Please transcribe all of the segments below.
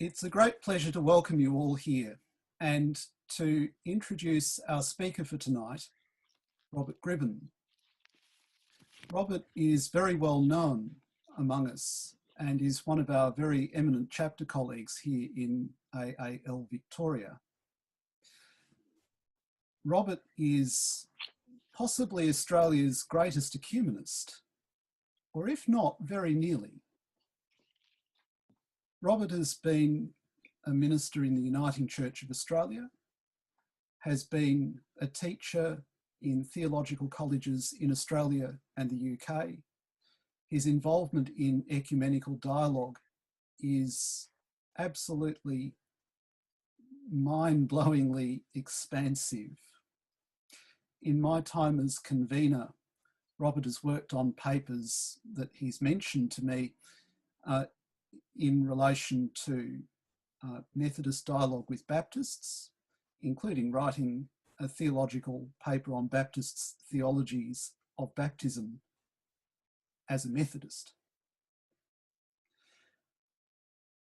It's a great pleasure to welcome you all here and to introduce our speaker for tonight, Robert Gribben. Robert is very well known among us and is one of our very eminent chapter colleagues here in AAL Victoria. Robert is possibly Australia's greatest ecumenist, or if not, very nearly. Robert has been a minister in the Uniting Church of Australia, has been a teacher in theological colleges in Australia and the UK. His involvement in ecumenical dialogue is absolutely mind-blowingly expansive. In my time as convener, Robert has worked on papers that he's mentioned to me in relation to Methodist dialogue with Baptists, including writing a theological paper on Baptists' theologies of baptism as a Methodist.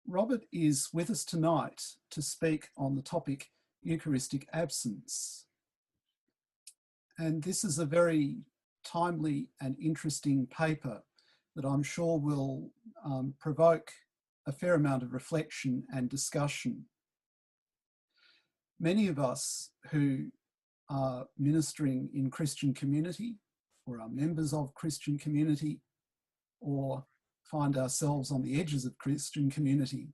Robert is with us tonight to speak on the topic Eucharistic absence. And this is a very timely and interesting paper that I'm sure will provoke a fair amount of reflection and discussion. Many of us who are ministering in Christian community or are members of Christian community or find ourselves on the edges of Christian community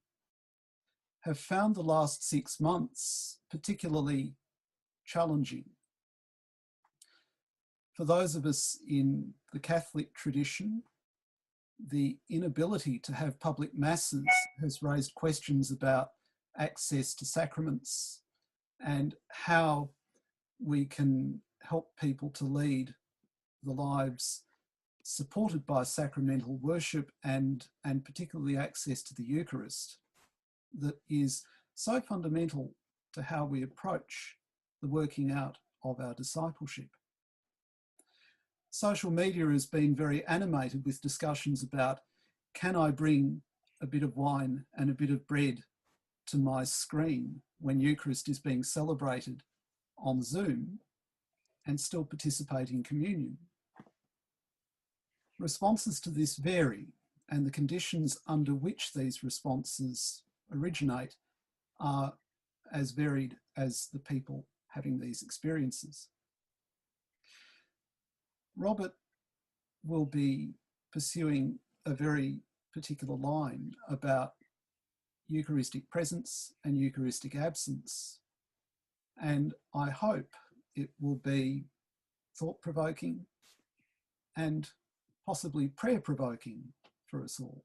have found the last 6 months particularly challenging. For those of us in the Catholic tradition, the inability to have public masses has raised questions about access to sacraments and how we can help people to lead the lives supported by sacramental worship and particularly access to the Eucharist that is so fundamental to how we approach the working out of our discipleship. Social media has been very animated with discussions about, can I bring a bit of wine and a bit of bread to my screen when Eucharist is being celebrated on Zoom and still participate in communion? Responses to this vary, and the conditions under which these responses originate are as varied as the people having these experiences. Robert will be pursuing a very particular line about Eucharistic presence and Eucharistic absence, and I hope it will be thought-provoking and possibly prayer-provoking for us all.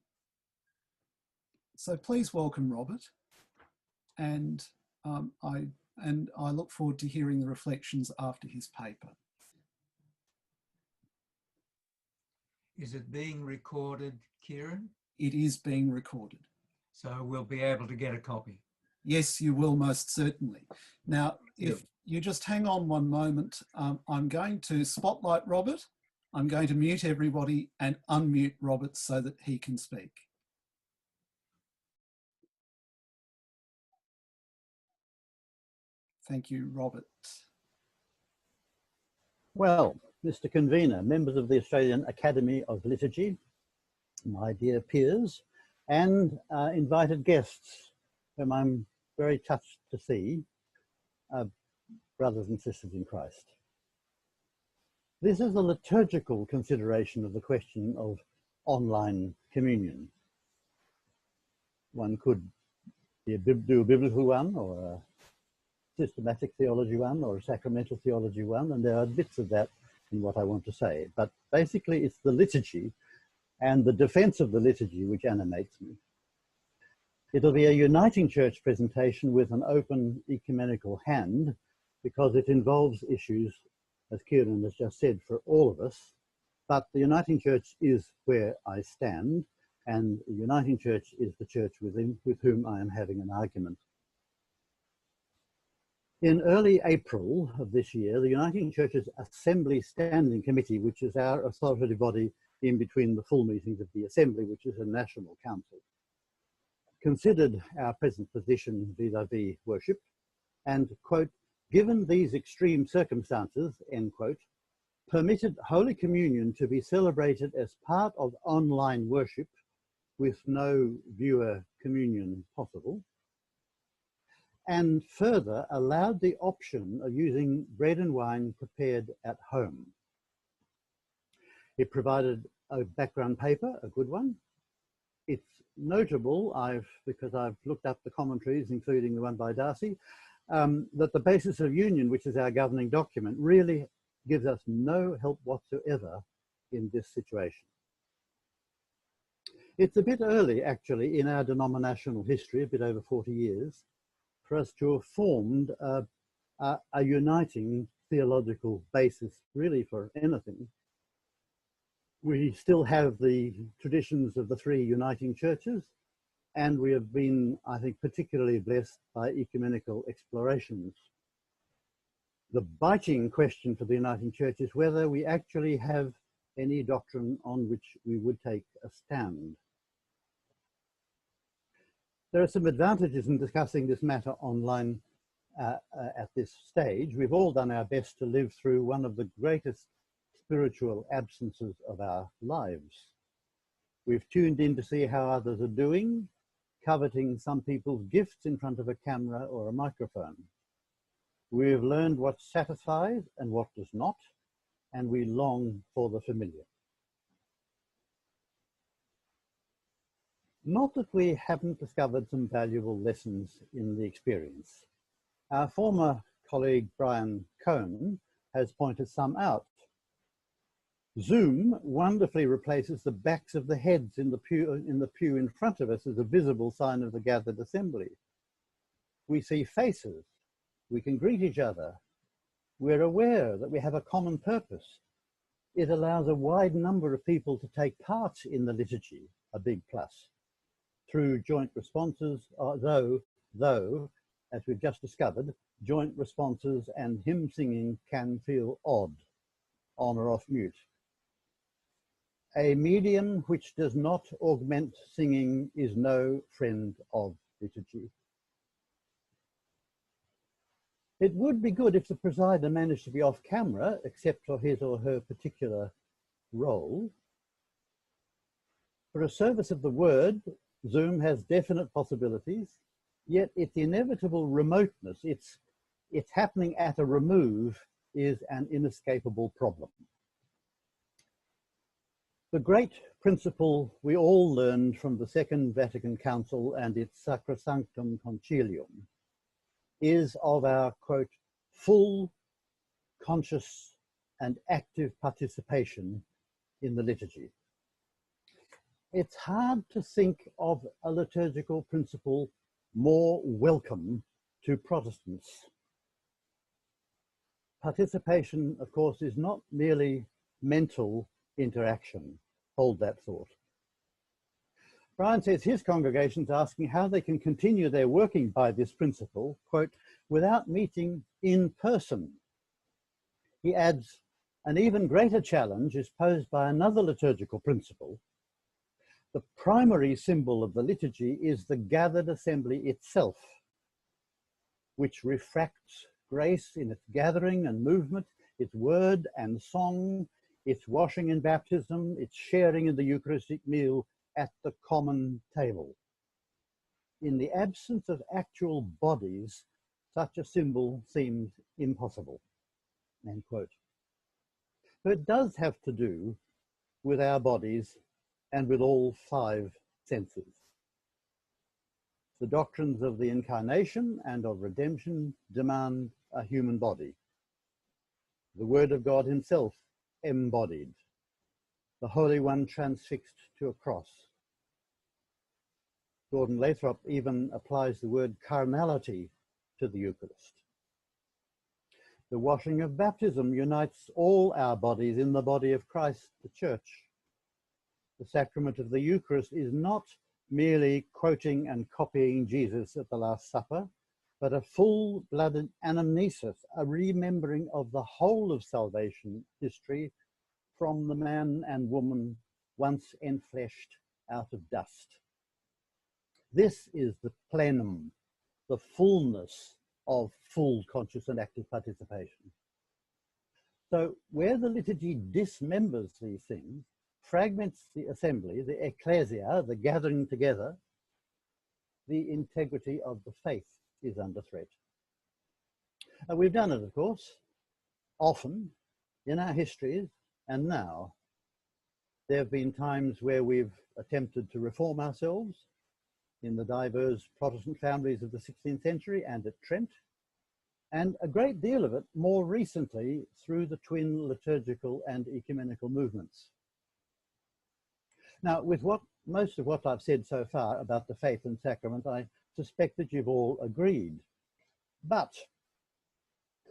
So please welcome Robert, and I look forward to hearing the reflections after his paper. Is it being recorded, Kieran? It is being recorded. So we'll be able to get a copy? Yes, you will, most certainly. Now, if you just hang on one moment, I'm going to spotlight Robert. I'm going to mute everybody and unmute Robert so that he can speak. Thank you, Robert. Well, Mr. Convener, members of the Australian Academy of Liturgy, my dear peers, and invited guests, whom I'm very touched to see, brothers and sisters in Christ. This is a liturgical consideration of the question of online communion. One could do a biblical one, or a systematic theology one, or a sacramental theology one, and there are bits of that in what I want to say. But basically it's the liturgy and the defense of the liturgy which animates me. It'll be a Uniting Church presentation with an open ecumenical hand, because it involves issues, as Kieran has just said, for all of us. But the Uniting Church is where I stand, and the Uniting Church is the church with whom I am having an argument. In early April of this year, the Uniting Church's Assembly Standing Committee, which is our authoritative body in between the full meetings of the Assembly, which is a national council, considered our present position vis-à-vis worship and, quote, given these extreme circumstances, end quote, permitted Holy Communion to be celebrated as part of online worship with no viewer communion possible, and further allowed the option of using bread and wine prepared at home. It provided a background paper, a good one. It's notable, because I've looked up the commentaries, including the one by Darcy, that the basis of union, which is our governing document, really gives us no help whatsoever in this situation. It's a bit early, actually, in our denominational history, a bit over 40 years, for us to have formed a uniting theological basis, really, for anything. We still have the traditions of the three uniting churches, and we have been, I think, particularly blessed by ecumenical explorations. The biting question for the uniting church is whether we actually have any doctrine on which we would take a stand. There are some advantages in discussing this matter online at this stage. We've all done our best to live through one of the greatest spiritual absences of our lives. We've tuned in to see how others are doing, coveting some people's gifts in front of a camera or a microphone. We've learned what satisfies and what does not, and we long for the familiar. Not that we haven't discovered some valuable lessons in the experience. Our former colleague Brian Cohn has pointed some out. Zoom wonderfully replaces the backs of the heads in the pew in front of us as a visible sign of the gathered assembly. We see faces, we can greet each other, we're aware that we have a common purpose. It allows a wide number of people to take part in the liturgy, a big plus, through joint responses, though, as we've just discovered, joint responses and hymn singing can feel odd, on or off mute. A medium which does not augment singing is no friend of liturgy. It would be good if the presider managed to be off camera, except for his or her particular role. For a service of the word, Zoom has definite possibilities, yet its inevitable remoteness, its happening at a remove, is an inescapable problem. The great principle we all learned from the Second Vatican Council and its Sacrosanctum Concilium is of our, quote, full, conscious and active participation in the liturgy. It's hard to think of a liturgical principle more welcome to Protestants. Participation, of course, is not merely mental interaction. Hold that thought. Brian says his congregation's asking how they can continue their working by this principle, quote, without meeting in person. He adds, an even greater challenge is posed by another liturgical principle. The primary symbol of the liturgy is the gathered assembly itself, which refracts grace in its gathering and movement, its word and song, its washing in baptism, its sharing in the Eucharistic meal at the common table. In the absence of actual bodies, such a symbol seems impossible, end quote. But it does have to do with our bodies and with all five senses. The doctrines of the incarnation and of redemption demand a human body. The Word of God himself embodied. The Holy One transfixed to a cross. Gordon Lathrop even applies the word carnality to the Eucharist. The washing of baptism unites all our bodies in the body of Christ, the Church. The sacrament of the Eucharist is not merely quoting and copying Jesus at the Last Supper, but a full-blooded anamnesis, a remembering of the whole of salvation history from the man and woman once enfleshed out of dust. This is the plenum, the fullness of full conscious and active participation. So where the liturgy dismembers these things, fragments the assembly, the ecclesia, the gathering together, the integrity of the faith is under threat. And we've done it, of course, often in our histories, and now there have been times where we've attempted to reform ourselves in the diverse Protestant families of the 16th century and at Trent, and a great deal of it more recently through the twin liturgical and ecumenical movements. Now, with most of what I've said so far about the faith and sacrament, I suspect that you've all agreed. But,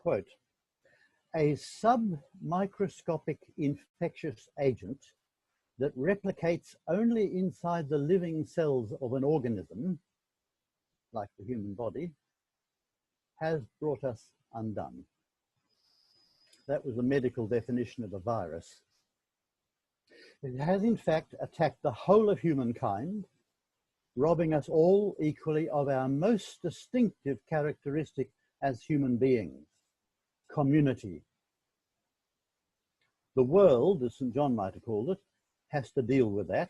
quote, a submicroscopic infectious agent that replicates only inside the living cells of an organism, like the human body, has brought us undone. That was the medical definition of a virus. It has in fact attacked the whole of humankind, robbing us all equally of our most distinctive characteristic as human beings, community. The world, as St. John might have called it, has to deal with that,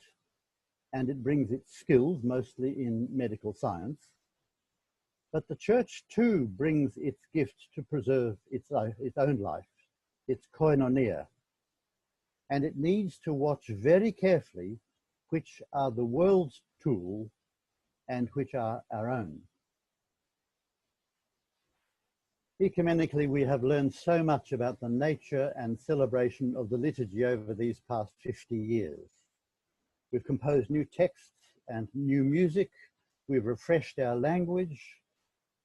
and it brings its skills mostly in medical science. But the church too brings its gift to preserve its own life, its koinonia, and it needs to watch very carefully which are the world's tool and which are our own. Ecumenically, we have learned so much about the nature and celebration of the liturgy over these past 50 years. We've composed new texts and new music. We've refreshed our language.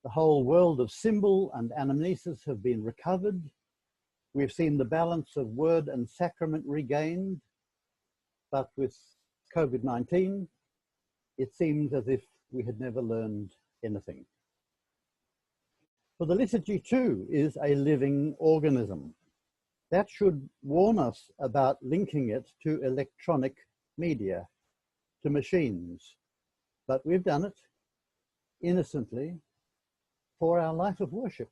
The whole world of symbol and anamnesis have been recovered. We've seen the balance of word and sacrament regained. But with COVID-19, it seems as if we had never learned anything. For the liturgy too is a living organism. That should warn us about linking it to electronic media, to machines. But we've done it innocently for our life of worship.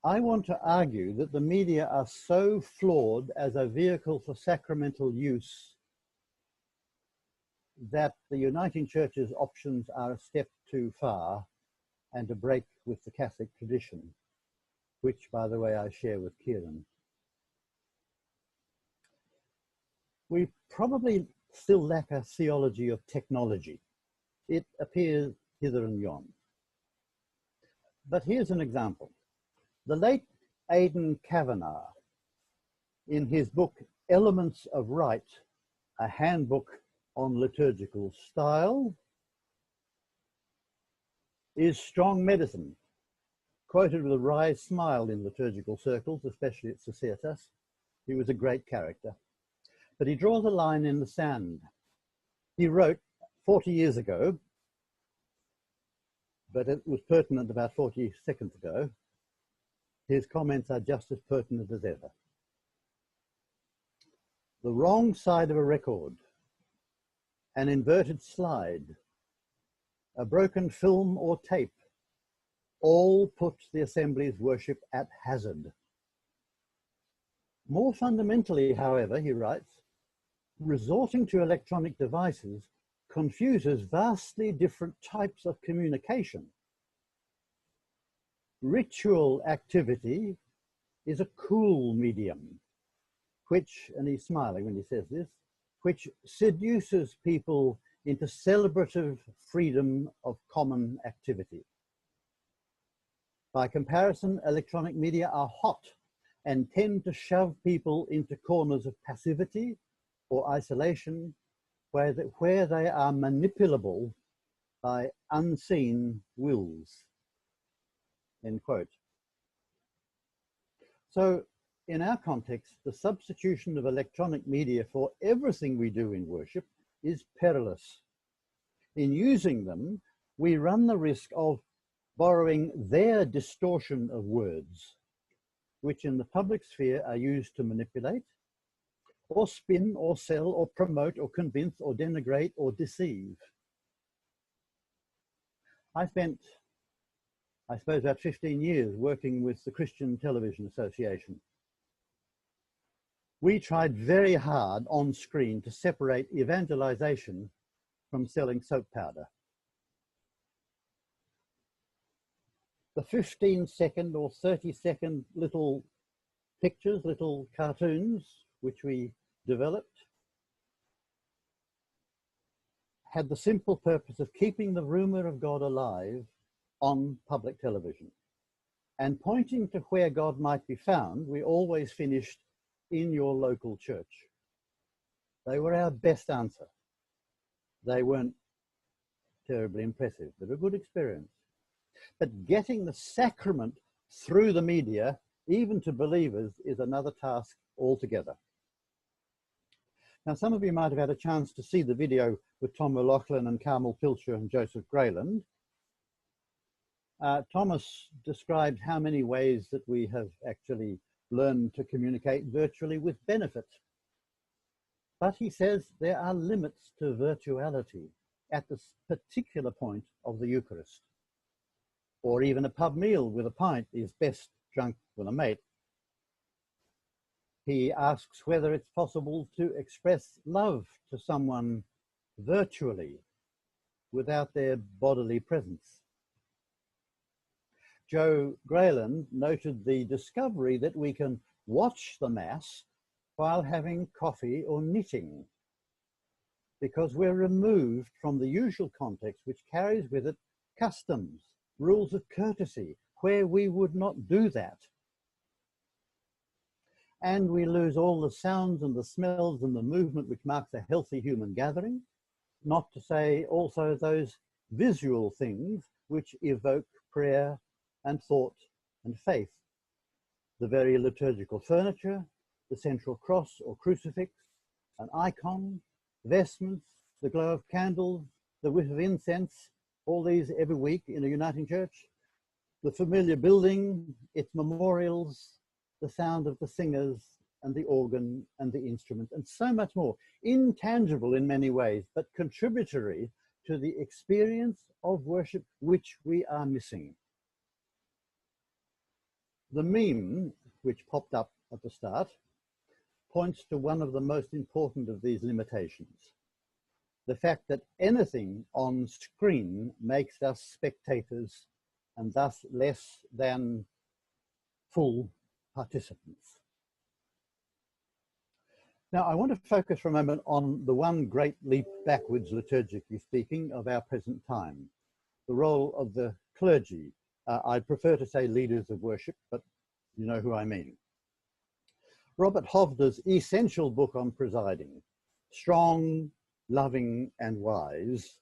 I want to argue that the media are so flawed as a vehicle for sacramental use that the Uniting Church's options are a step too far and a break with the Catholic tradition, which, by the way, I share with Kieran. We probably still lack a theology of technology. It appears hither and yon. But here's an example. The late Aidan Kavanagh, in his book Elements of Rite, a handbook on liturgical style, is strong medicine, quoted with a wry smile in liturgical circles, especially at Societas. He was a great character. But he draws a line in the sand. He wrote 40 years ago, but it was pertinent about 40 seconds ago. His comments are just as pertinent as ever. The wrong side of a record, an inverted slide, a broken film or tape, all put the assembly's worship at hazard. More fundamentally, however, he writes, resorting to electronic devices confuses vastly different types of communication. Ritual activity is a cool medium, which, and he's smiling when he says this, which seduces people into celebrative freedom of common activity. By comparison, electronic media are hot and tend to shove people into corners of passivity or isolation where they are manipulable by unseen wills, end quote. So in our context, the substitution of electronic media for everything we do in worship is perilous. In using them, we run the risk of borrowing their distortion of words, which in the public sphere are used to manipulate, or spin, or sell, or promote, or convince, or denigrate, or deceive. I spent, I suppose, about 15 years working with the Christian Television Association. We tried very hard on screen to separate evangelization from selling soap powder. The 15-second or 30-second little pictures, little cartoons, which we developed, had the simple purpose of keeping the rumor of God alive on public television. And pointing to where God might be found, we always finished in your local church. They were our best answer. They weren't terribly impressive, but a good experience. But getting the sacrament through the media, even to believers, is another task altogether. Now, some of you might have had a chance to see the video with Tom O'Loughlin and Carmel Pilcher and Joseph Grayland. Thomas described how many ways that we have actually learned to communicate virtually with benefit. But he says there are limits to virtuality at this particular point of the Eucharist. Or even a pub meal with a pint is best drunk with a mate. He asks whether it's possible to express love to someone virtually without their bodily presence. Joe Grayland noted the discovery that we can watch the Mass while having coffee or knitting, because we're removed from the usual context which carries with it customs, rules of courtesy, where we would not do that. And we lose all the sounds and the smells and the movement which marks a healthy human gathering, not to say also those visual things which evoke prayer and thought and faith. The very liturgical furniture, the central cross or crucifix, an icon, vestments, the glow of candles, the whiff of incense, all these every week in a uniting church, the familiar building, its memorials, the sound of the singers and the organ and the instrument, and so much more. Intangible in many ways, but contributory to the experience of worship which we are missing. The meme, which popped up at the start, points to one of the most important of these limitations. The fact that anything on screen makes us spectators and thus less than full participants. Now, I want to focus for a moment on the one great leap backwards, liturgically speaking, of our present time, the role of the clergy. I'd prefer to say leaders of worship, but you know who I mean. Robert Hovder's essential book on presiding, Strong, Loving and Wise,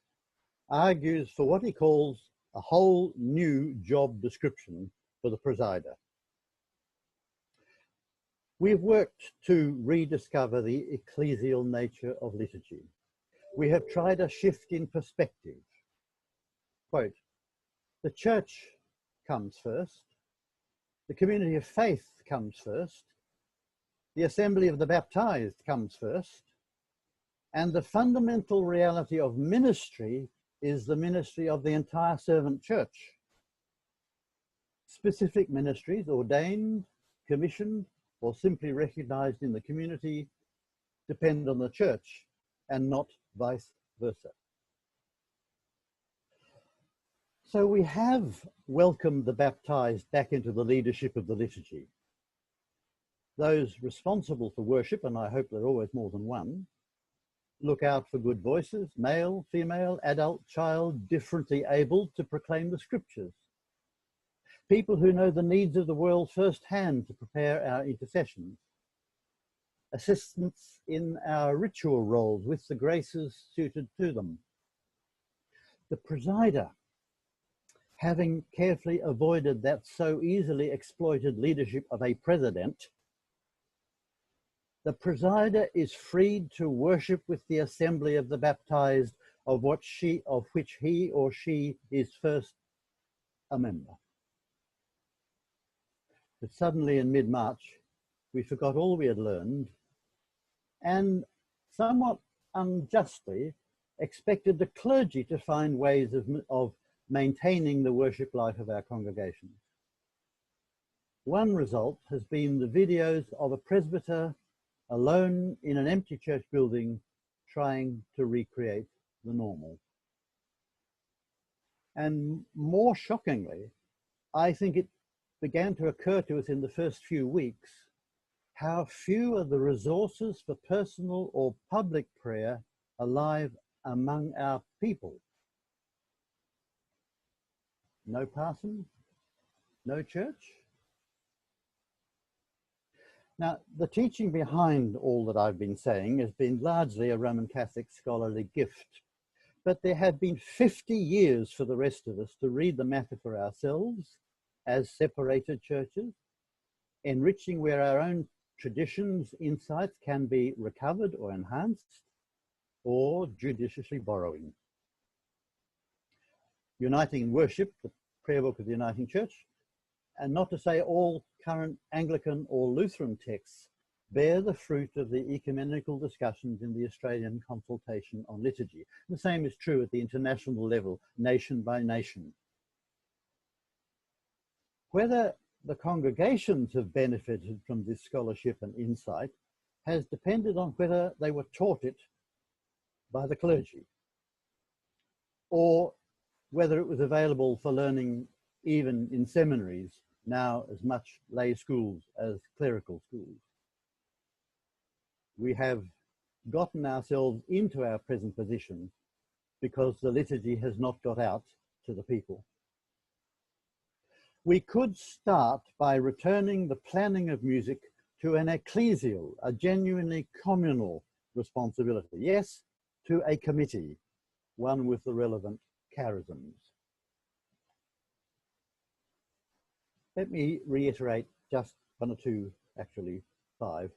argues for what he calls a whole new job description for the presider. We've worked to rediscover the ecclesial nature of liturgy. We have tried a shift in perspective. Quote, the church comes first, the community of faith comes first, the assembly of the baptized comes first, and the fundamental reality of ministry is the ministry of the entire servant church. Specific ministries ordained, commissioned, or simply recognized in the community depend on the church and not vice versa. So we have welcomed the baptized back into the leadership of the liturgy. Those responsible for worship, and I hope there are always more than one, look out for good voices, male, female, adult, child, differently able to proclaim the scriptures. People who know the needs of the world firsthand to prepare our intercessions. Assistants in our ritual roles with the graces suited to them. The presider, having carefully avoided that so easily exploited leadership of a president, the presider is freed to worship with the assembly of the baptized of which he or she is first a member. But suddenly in mid-March, we forgot all we had learned and somewhat unjustly expected the clergy to find ways of maintaining the worship life of our congregations. One result has been the videos of a presbyter alone in an empty church building trying to recreate the normal. And more shockingly, I think it began to occur to us in the first few weeks how few are the resources for personal or public prayer alive among our people. No parson, no church. Now, the teaching behind all that I've been saying has been largely a Roman Catholic scholarly gift, but there have been 50 years for the rest of us to read the matter for ourselves as separated churches, enriching where our own traditions, insights can be recovered or enhanced, or judiciously borrowing. Uniting Worship, the prayer book of the Uniting Church, and not to say all current Anglican or Lutheran texts, bear the fruit of the ecumenical discussions in the Australian Consultation on Liturgy. The same is true at the international level, nation by nation. Whether the congregations have benefited from this scholarship and insight has depended on whether they were taught it by the clergy, or whether it was available for learning even in seminaries, now as much lay schools as clerical schools. We have gotten ourselves into our present position because the liturgy has not got out to the people. We could start by returning the planning of music to an ecclesial, a genuinely communal responsibility. Yes, to a committee, one with the relevant charisms. Let me reiterate just one or two, actually 5,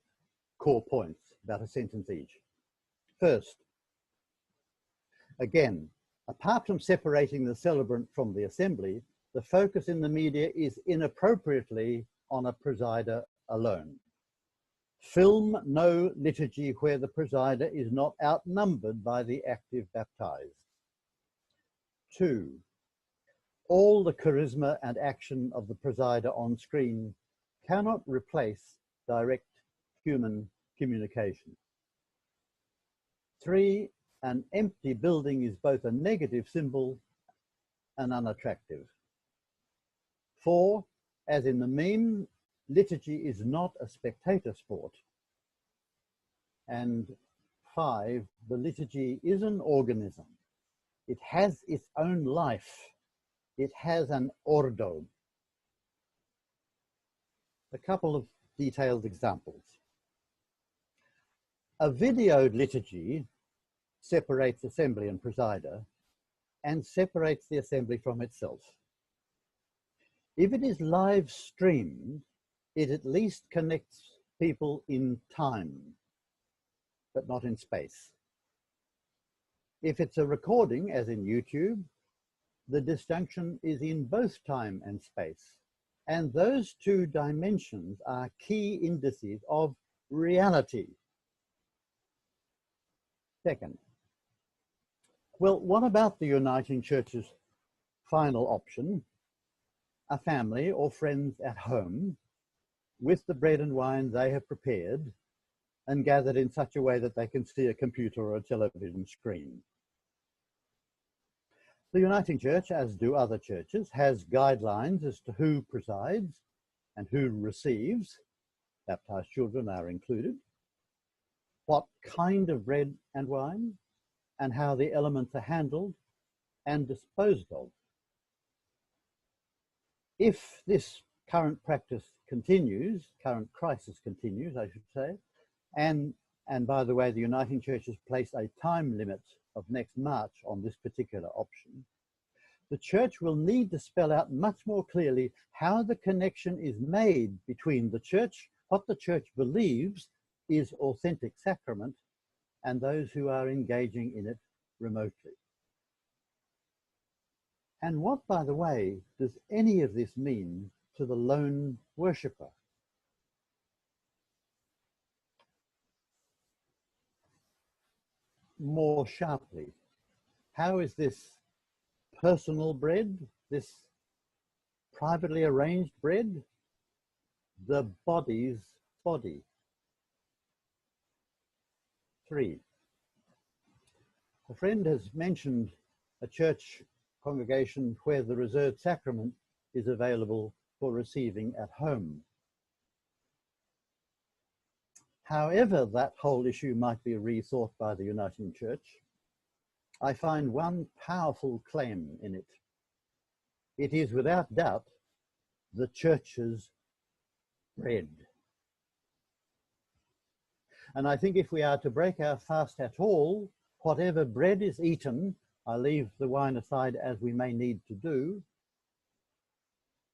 core points, about a sentence each. First, again, apart from separating the celebrant from the assembly, the focus in the media is inappropriately on a presider alone. Film no liturgy where the presider is not outnumbered by the active baptized. 2, all the charisma and action of the presider on screen cannot replace direct human communication. 3, an empty building is both a negative symbol and unattractive. 4, as in the meme, liturgy is not a spectator sport. And 5, the liturgy is an organism. It has its own life. It has an ordo. A couple of detailed examples. A videoed liturgy separates assembly and presider and separates the assembly from itself. If it is live streamed, it at least connects people in time, but not in space. If it's a recording, as in YouTube, the disjunction is in both time and space. And those two dimensions are key indices of reality. Second, well, what about the Uniting Church's final option? A family or friends at home with the bread and wine they have prepared and gathered in such a way that they can see a computer or a television screen. The Uniting Church, as do other churches, has guidelines as to who presides and who receives. Baptized children are included. What kind of bread and wine, and how the elements are handled and disposed of. If this current practice continues, current crisis continues, I should say, and by the way, the Uniting Church has placed a time limit of next March on this particular option, the Church will need to spell out much more clearly how the connection is made between the Church, what the Church believes is authentic sacrament, and those who are engaging in it remotely. And what, by the way, does any of this mean to the lone worshipper? More sharply, how is this personal bread, this privately arranged bread, the body's body. 3. A friend has mentioned a church congregation where the reserved sacrament is available for receiving at home. However that whole issue might be rethought by the Uniting Church, I find one powerful claim in it. It is without doubt the church's bread. And I think if we are to break our fast at all, whatever bread is eaten, I leave the wine aside as we may need to do,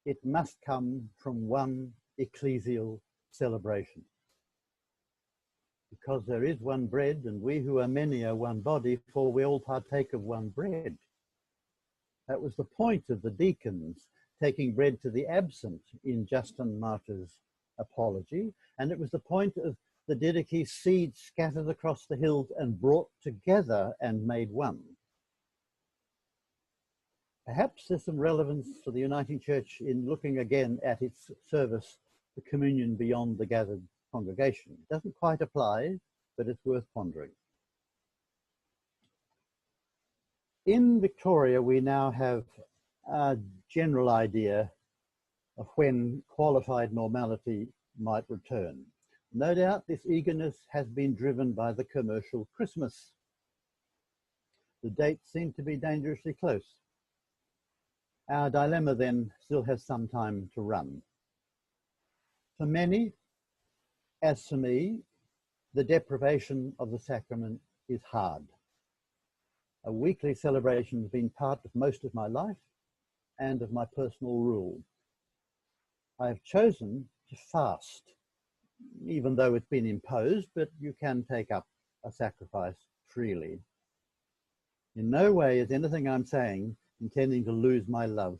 it must come from one ecclesial celebration. Because there is one bread, and we who are many are one body, for we all partake of one bread. That was the point of the deacons taking bread to the absent in Justin Martyr's apology, and it was the point of the Didache seeds scattered across the hills and brought together and made one. Perhaps there's some relevance for the Uniting Church in looking again at its service, the communion beyond the gathered congregation. It doesn't quite apply, but it's worth pondering. In Victoria, we now have a general idea of when qualified normality might return. No doubt this eagerness has been driven by the commercial Christmas. The dates seem to be dangerously close. Our dilemma then still has some time to run. For many, as for me, the deprivation of the sacrament is hard. A weekly celebration has been part of most of my life and of my personal rule. I have chosen to fast, even though it's been imposed, but you can take up a sacrifice freely. In no way is anything I'm saying intending to lose my love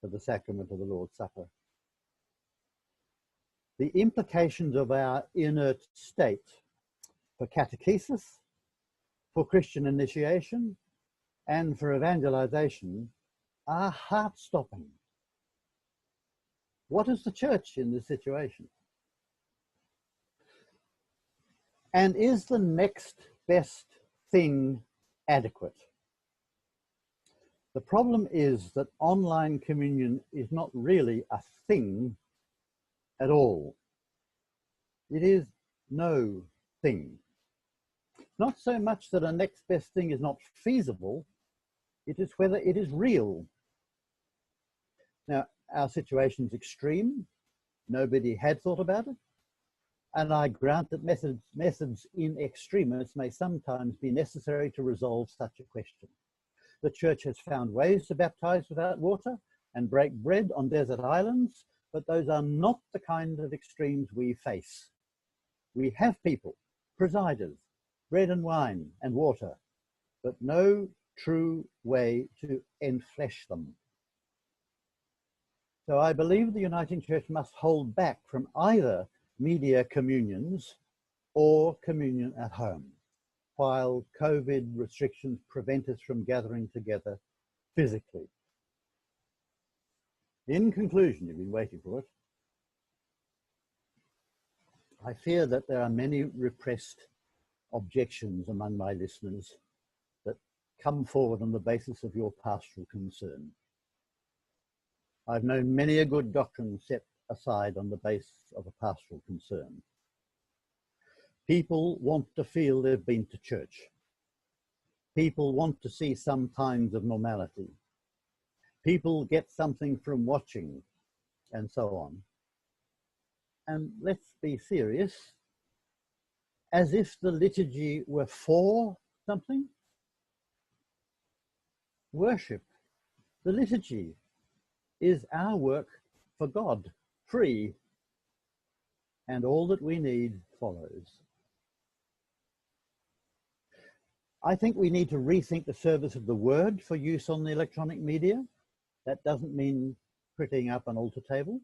for the sacrament of the Lord's Supper. The implications of our inert state for catechesis, for Christian initiation, and for evangelization are heart-stopping. What is the church in this situation? And is the next best thing adequate? The problem is that online communion is not really a thing at all. It is no thing. Not so much that a next best thing is not feasible, it is whether it is real. Now, our situation is extreme. Nobody had thought about it. And I grant that methods in extremis may sometimes be necessary to resolve such a question. The church has found ways to baptize without water and break bread on desert islands, but those are not the kind of extremes we face. We have people, presiders, bread and wine and water, but no true way to enflesh them. So I believe the Uniting Church must hold back from either media communions or communion at home, while COVID restrictions prevent us from gathering together physically. In conclusion, you've been waiting for it, I fear that there are many repressed objections among my listeners that come forward on the basis of your pastoral concern. I've known many a good doctrine set aside on the basis of a pastoral concern. People want to feel they've been to church. People want to see some signs of normality. People get something from watching, and so on. And let's be serious, as if the liturgy were for something. Worship, the liturgy, is our work for God, free, and all that we need follows. I think we need to rethink the service of the word for use on the electronic media. That doesn't mean putting up an altar table.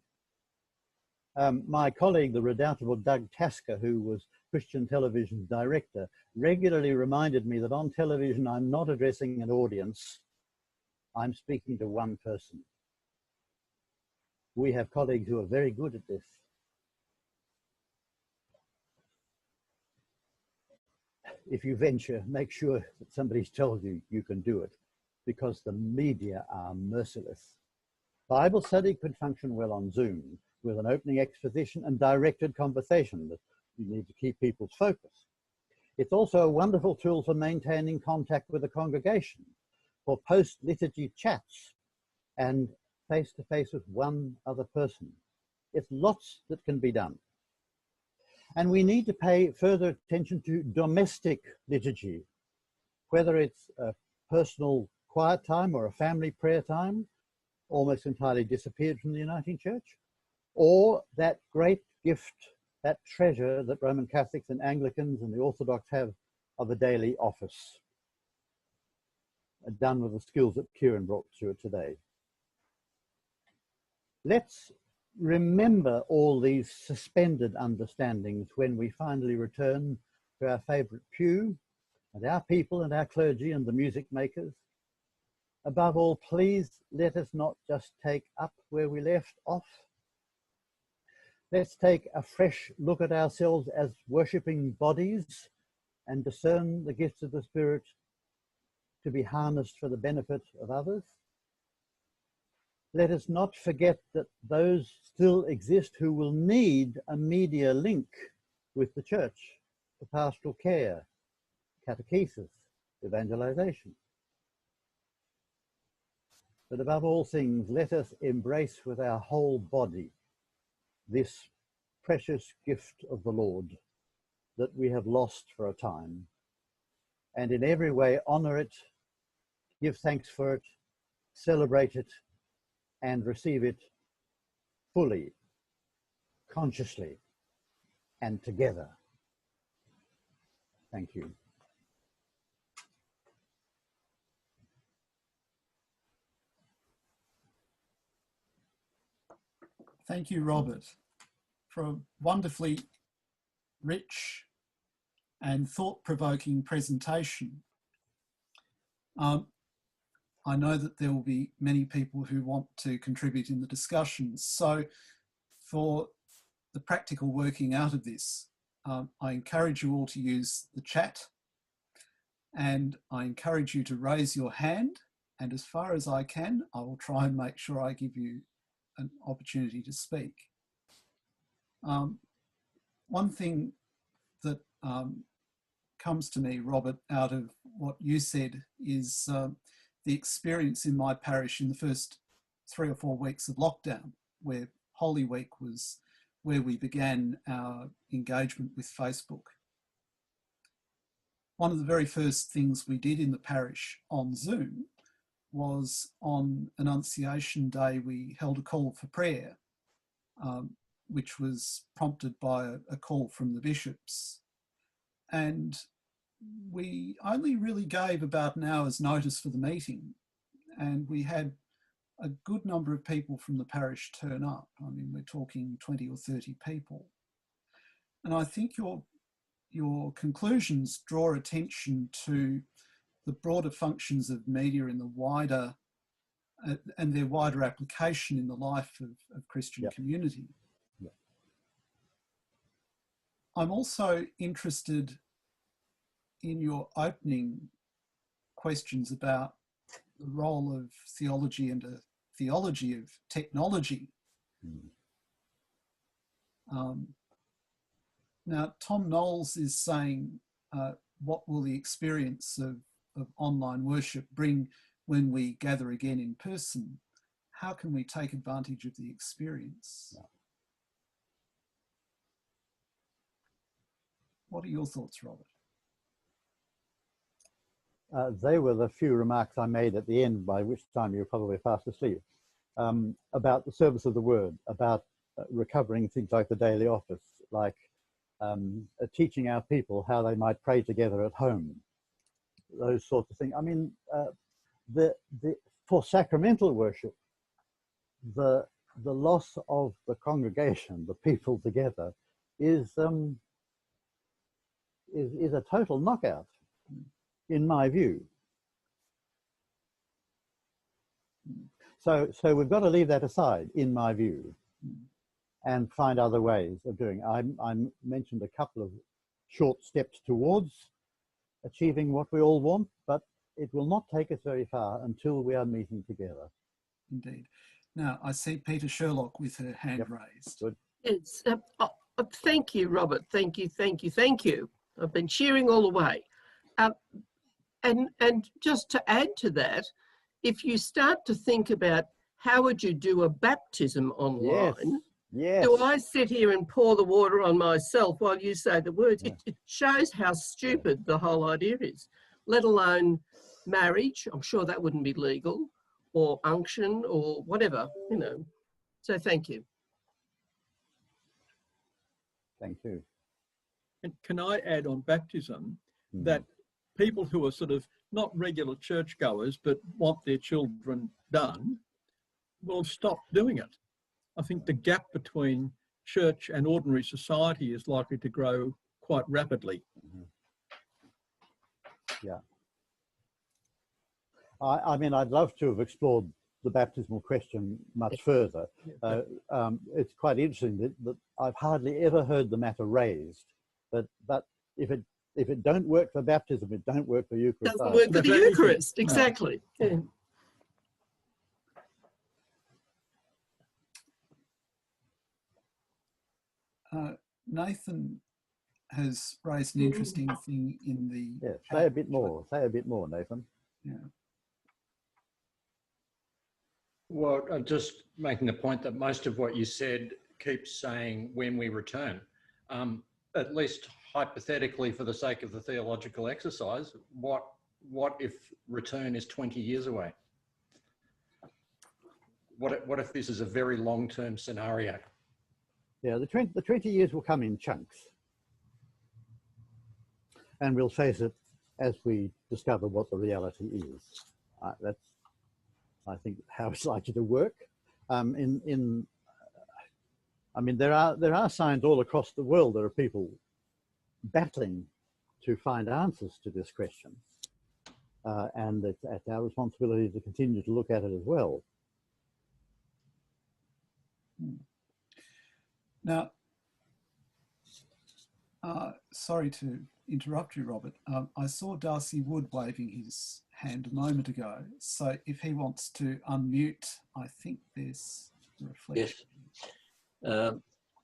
My colleague, the redoubtable Doug Tasker, who was Christian television's director, regularly reminded me that on television I'm not addressing an audience, I'm speaking to one person. We have colleagues who are very good at this. If you venture, make sure that somebody's told you you can do it, because the media are merciless. Bible study could function well on Zoom with an opening exposition and directed conversation that you need to keep people's focus. It's also a wonderful tool for maintaining contact with the congregation, for post-liturgy chats and face-to-face with one other person. It's lots that can be done. And we need to pay further attention to domestic liturgy, whether it's a personal quiet time or a family prayer time, almost entirely disappeared from the Uniting Church, or that great gift, that treasure that Roman Catholics and Anglicans and the Orthodox have of a daily office, done with the skills that Kieran brought to it today. Let's remember all these suspended understandings when we finally return to our favourite pew and our people and our clergy and the music makers. Above all, please let us not just take up where we left off. Let's take a fresh look at ourselves as worshipping bodies and discern the gifts of the Spirit to be harnessed for the benefit of others. Let us not forget that those still exist who will need a media link with the church for pastoral care, catechesis, evangelization. But above all things, let us embrace with our whole body this precious gift of the Lord that we have lost for a time, and in every way honor it, give thanks for it, celebrate it, and receive it fully, consciously, and together. Thank you. Thank you, Robert, for a wonderfully rich and thought-provoking presentation. I know that there will be many people who want to contribute in the discussions. So for the practical working out of this, I encourage you all to use the chat, and I encourage you to raise your hand, and as far as I can, I will try and make sure I give you an opportunity to speak. One thing that comes to me, Robert, out of what you said is the experience in my parish in the first 3 or 4 weeks of lockdown, where Holy Week was where we began our engagement with Facebook. One of the very first things we did in the parish on Zoom was on Annunciation Day, we held a call for prayer, which was prompted by a call from the bishops. And we only really gave about an hour's notice for the meeting, and we had a good number of people from the parish turn up. I mean, we're talking 20 or 30 people. And I think your conclusions draw attention to the broader functions of media in the wider and their wider application in the life of Christian community. Yep. I'm also interested in your opening questions about the role of theology and a theology of technology. Now, Tom Knowles is saying, what will the experience of online worship bring when we gather again in person? How can we take advantage of the experience? Yeah. What are your thoughts, Robert? They were the few remarks I made at the end, by which time you were probably fast asleep, about the service of the word, about recovering things like the daily office, like teaching our people how they might pray together at home, those sorts of things. I mean, for sacramental worship, the loss of the congregation, the people together, is a total knockout, in my view. So we've got to leave that aside, in my view, and find other ways of doing it. I mentioned a couple of short steps towards achieving what we all want, but it will not take us very far until we are meeting together. Indeed. Now, I see Peter Sherlock with her hand raised. Good. It's, thank you, Robert. Thank you, thank you, thank you. I've been cheering all the way. And just to add to that, if you start to think about how would you do a baptism online, Yes. do I sit here and pour the water on myself while you say the words? Yeah. It shows how stupid the whole idea is, let alone marriage. I'm sure that wouldn't be legal, or unction, or whatever, you know. So thank you. Thank you. And can I add on baptism that people who are sort of not regular churchgoers but want their children done will stop doing it. I think the gap between church and ordinary society is likely to grow quite rapidly. Yeah. I mean, I'd love to have explored the baptismal question much further. It's quite interesting that I've hardly ever heard the matter raised. But if it don't work for baptism, it don't work for Eucharist. Doesn't work for the Eucharist, exactly. Yeah. Nathan has raised an interesting thing in the... Yeah, say a bit more. Say a bit more, Nathan. Yeah. Well, just making the point that most of what you said keeps saying when we return. At least hypothetically, for the sake of the theological exercise, what if return is 20 years away? What if this is a very long-term scenario? Yeah, the 20 years will come in chunks. And we'll face it as we discover what the reality is. That's, I think, how it's likely to work. I mean, there are signs all across the world. There are people battling to find answers to this question. And it's our responsibility to continue to look at it as well. Now, sorry to interrupt you, Robert. I saw Darcy Wood waving his hand a moment ago. So if he wants to unmute, I think there's a reflection. Yes.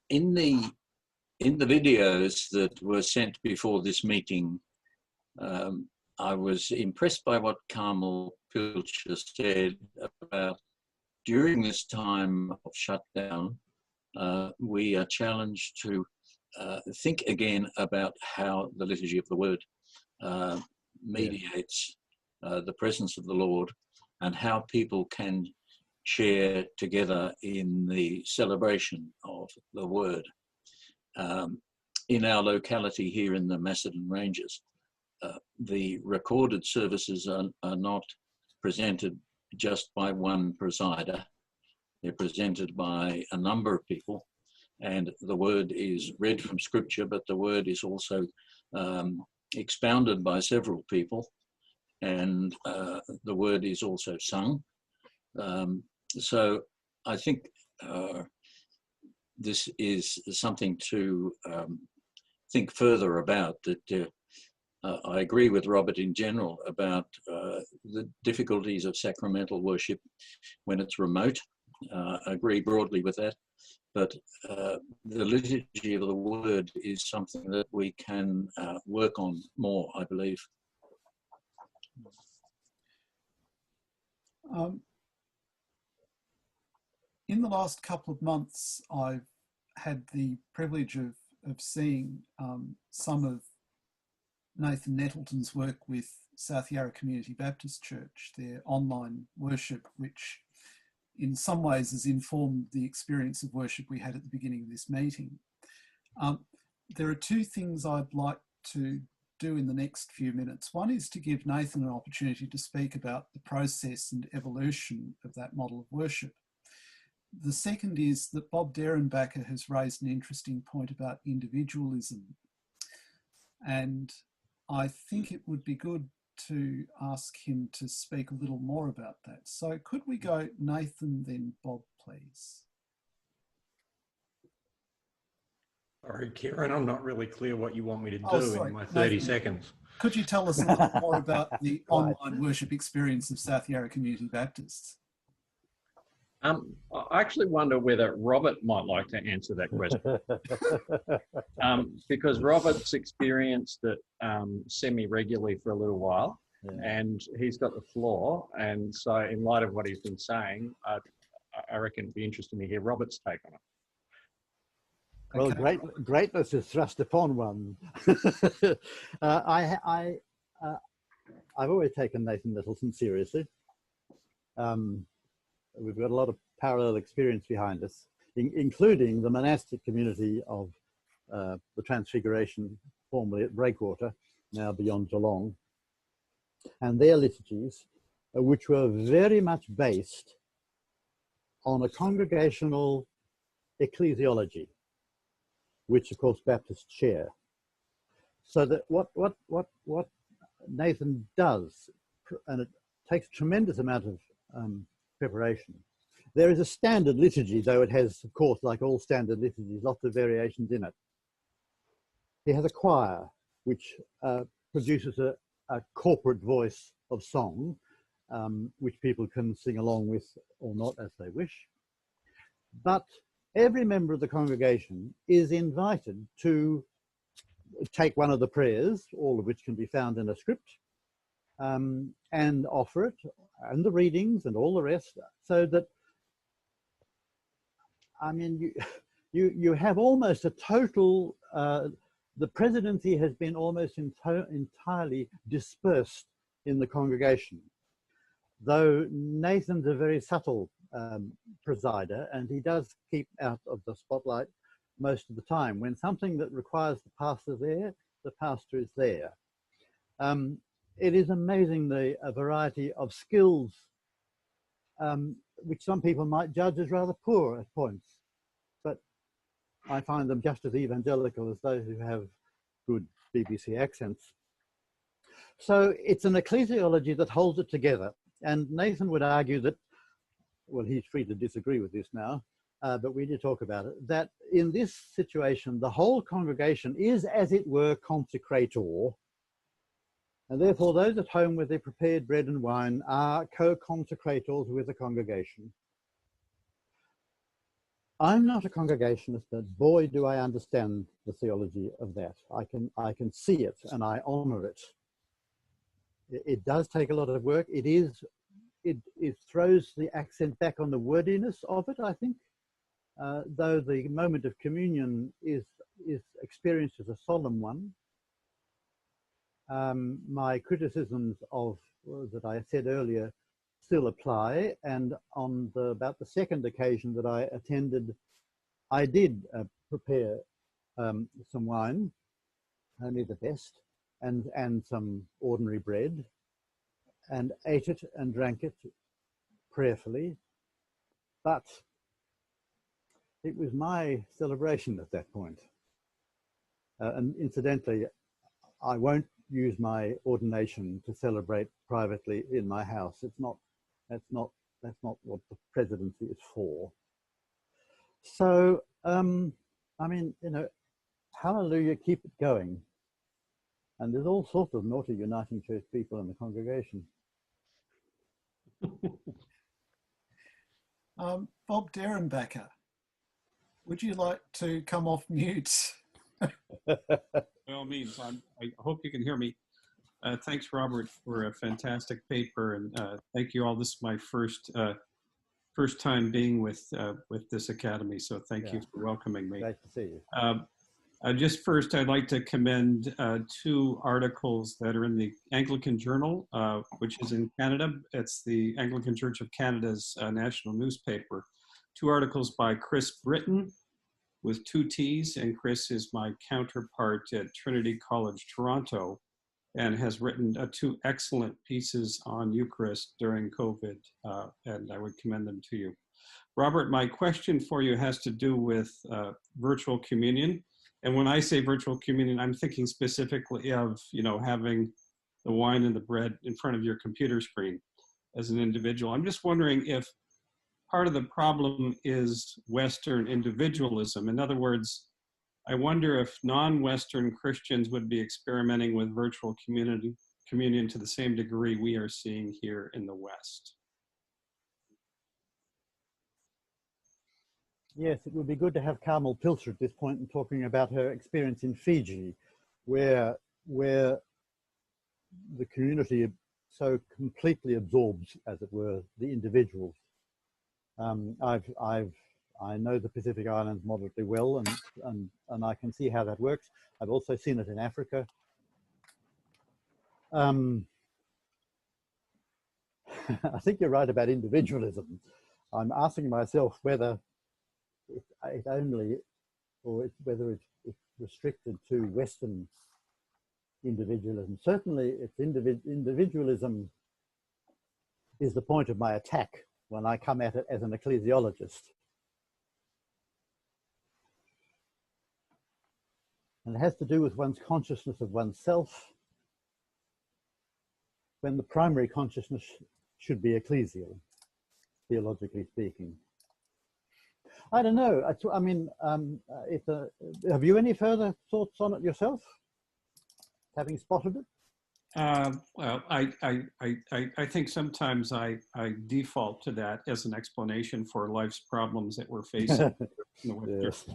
In the videos that were sent before this meeting, I was impressed by what Carmel Pilcher said about during this time of shutdown, we are challenged to think again about how the liturgy of the word mediates the presence of the Lord and how people can share together in the celebration of the word. In our locality here in the Macedon Ranges, the recorded services are not presented just by one presider. They're presented by a number of people, and the word is read from scripture, but the word is also expounded by several people, and the word is also sung. So I think this is something to think further about. That I agree with Robert in general about the difficulties of sacramental worship when it's remote. I agree broadly with that. But the liturgy of the word is something that we can work on more, I believe. In the last couple of months, I've had the privilege of seeing some of Nathan Nettleton's work with South Yarra Community Baptist Church, their online worship, which in some ways has informed the experience of worship we had at the beginning of this meeting. There are two things I'd like to do in the next few minutes. One is to give Nathan an opportunity to speak about the process and evolution of that model of worship. The second is that Bob Derenbacher has raised an interesting point about individualism. And I think it would be good to ask him to speak a little more about that. So could we go Nathan, then Bob, please? Sorry, Kieran, I'm not really clear what you want me to do Oh, sorry, in my 30 Nathan. seconds. Could you tell us a little more about the online worship experience of South Yarra Community Baptists? I actually wonder whether Robert might like to answer that question. Because Robert's experienced it semi-regularly for a little while, and he's got the floor. And so in light of what he's been saying, I reckon it'd be interesting to hear Robert's take on it. Well, Okay. greatness is thrust upon one. I've always taken Nathan Littleson seriously. We've got a lot of parallel experience behind us, including the monastic community of the Transfiguration, formerly at Breakwater, now beyond Geelong, and their liturgies, which were very much based on a congregational ecclesiology, which of course Baptists share. So that what Nathan does, and it takes a tremendous amount of preparation. There is a standard liturgy, though it has, of course, like all standard liturgies, lots of variations in it. He has a choir, which produces a corporate voice of song, which people can sing along with or not as they wish. But every member of the congregation is invited to take one of the prayers, all of which can be found in a script, and offer it, and the readings and all the rest, so that, I mean, you have almost a total, the presidency has been almost entirely dispersed in the congregation. Though Nathan's a very subtle presider, and he does keep out of the spotlight most of the time. When something that requires the pastor there, the pastor is there. It is amazing the variety of skills which some people might judge as rather poor at points, but I find them just as evangelical as those who have good BBC accents. So it's an ecclesiology that holds it together. And Nathan would argue that, well, he's free to disagree with this now, but we did talk about it, that in this situation, the whole congregation is, as it were, consecrator. And therefore, those at home with their prepared bread and wine are co-consecrators with the congregation. I'm not a congregationist, but boy, do I understand the theology of that. I can see it and I honor it. It does take a lot of work. It throws the accent back on the wordiness of it, I think, though the moment of communion is experienced as a solemn one. My criticisms of that I said earlier still apply, and on about the second occasion that I attended, I did prepare some wine, only the best, and some ordinary bread, and ate it and drank it prayerfully. But it was my celebration at that point. And incidentally, I won't use my ordination to celebrate privately in my house. That's not what the presidency is for. So, I mean, you know, hallelujah, keep it going. And there's all sorts of naughty Uniting Church people in the congregation. Bob Derenbacher, would you like to come off mute? By all means, I hope you can hear me. Thanks, Robert, for a fantastic paper, and thank you all. This is my first time being with this academy, so thank you for welcoming me. Nice to see you. Just first, I'd like to commend two articles that are in the Anglican Journal, which is in Canada. It's the Anglican Church of Canada's national newspaper. Two articles by Chris Britton, with 2 T's, and Chris is my counterpart at Trinity College, Toronto, and has written 2 excellent pieces on Eucharist during COVID, and I would commend them to you. Robert, my question for you has to do with virtual communion. And when I say virtual communion, I'm thinking specifically of, you know, having the wine and the bread in front of your computer screen as an individual. I'm just wondering if part of the problem is Western individualism. In other words, I wonder if non-Western Christians would be experimenting with virtual communion to the same degree we are seeing here in the West. Yes, it would be good to have Carmel Pilcher at this point and talking about her experience in Fiji, where the community so completely absorbs, as it were, the individuals. I know the Pacific Islands moderately well, and I can see how that works. I've also seen it in Africa. I think you're right about individualism. I'm asking myself whether it only, or whether it's restricted to Western individualism. Certainly, it's individualism is the point of my attack when I come at it as an ecclesiologist. And it has to do with one's consciousness of oneself, when the primary consciousness should be ecclesial, theologically speaking. I don't know. I mean, have you any further thoughts on it yourself, having spotted it? Well, I think sometimes I default to that as an explanation for life's problems that we're facing. Yes,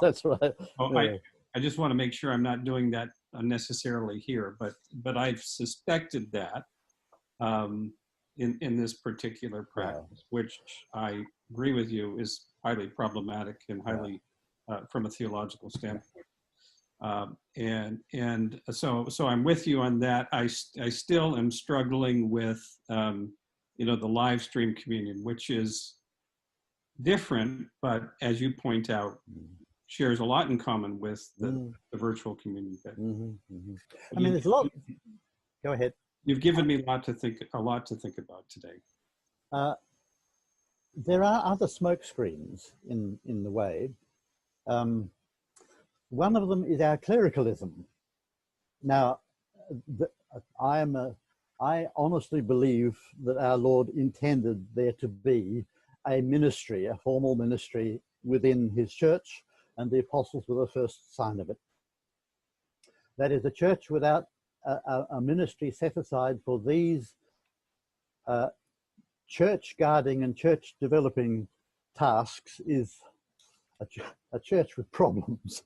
that's right. Oh, yeah. I just want to make sure I'm not doing that unnecessarily here, but I've suspected that in this particular practice, which I agree with you is highly problematic and highly from a theological standpoint. And so I'm with you on that. I still am struggling with the live stream communion, which is different, but as you point out, shares a lot in common with the virtual communion bit. I mean, there's a lot. Go ahead. You've given me a lot to think about today. There are other smoke screens in the way. One of them is our clericalism. Now, I honestly believe that our Lord intended there to be a ministry, a formal ministry within his church, and the apostles were the first sign of it. That is, a church without a ministry set aside for these church guarding and church developing tasks is a church with problems.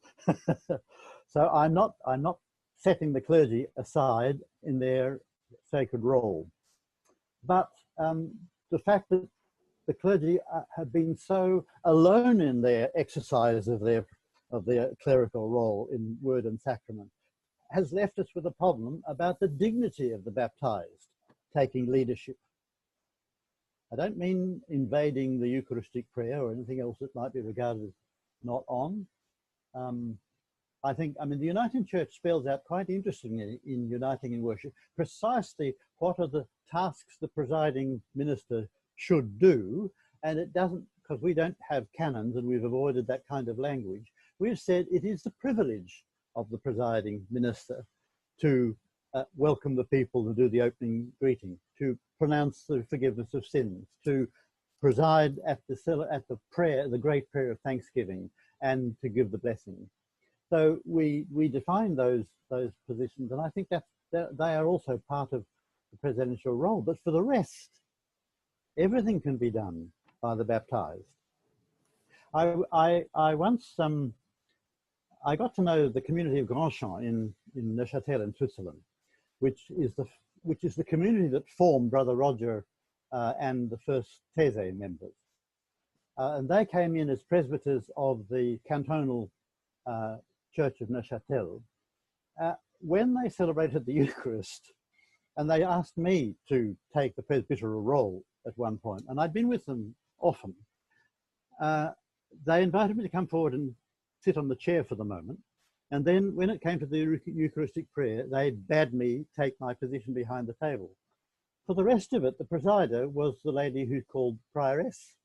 So I'm not setting the clergy aside in their sacred role, but the fact that the clergy have been so alone in their exercise of their clerical role in word and sacrament has left us with a problem about the dignity of the baptized taking leadership. I don't mean invading the Eucharistic prayer or anything else that might be regarded as not on. I mean, the Uniting Church spells out quite interestingly in Uniting in Worship precisely what are the tasks the presiding minister should do, and it doesn't, because we don't have canons and we've avoided that kind of language, we've said it is the privilege of the presiding minister to welcome the people and do the opening greeting, to pronounce the forgiveness of sins, to preside at the prayer, the great prayer of thanksgiving, and to give the blessing. So we define those positions, and I think that they are also part of the presidential role. But for the rest, everything can be done by the baptized. I once I got to know the community of Grandchamp in Neuchâtel in Switzerland, which is the community that formed Brother Roger and the first These members. And they came in as presbyters of the cantonal Church of Neuchâtel. When they celebrated the Eucharist, and they asked me to take the presbyteral role at one point, and I'd been with them often, they invited me to come forward and sit on the chair for the moment. And then when it came to the Eucharistic prayer, they bade me take my position behind the table. For the rest of it, the presider was the lady who's called prioress.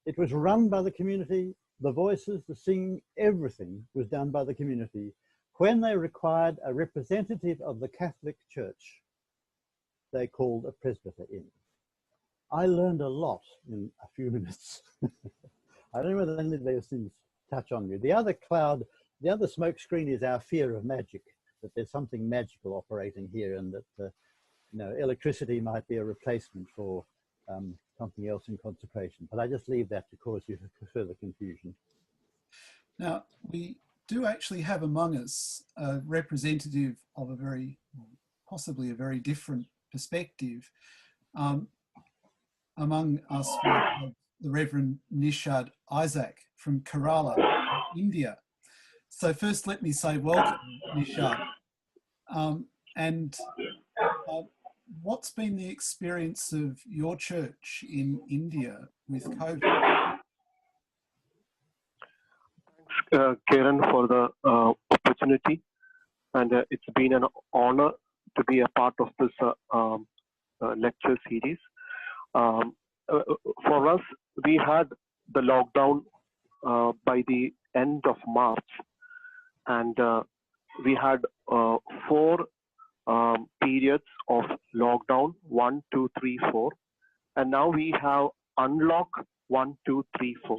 It was run by the community. The voices, the singing, everything was done by the community. when they required a representative of the Catholic Church, they called a presbyter in. I learned a lot in a few minutes. I don't know whether any of those things touch on you. The other cloud, the other smoke screen is our fear of magic, that there's something magical operating here, and that you know, electricity might be a replacement for something else in consecration. But I just leave that to cause you further confusion. Now, we do actually have among us a representative of a very, possibly a very different perspective. Among us, we have the Reverend Nishad Isaac from Kerala, India. So first, let me say welcome, Nishad. What's been the experience of your church in India with COVID? Thanks, Karen, for the opportunity. And it's been an honor to be a part of this lecture series. For us, we had the lockdown by the end of March, and we had 4 periods of lockdown, 1, 2, 3, 4, and now we have unlock 1, 2, 3, 4.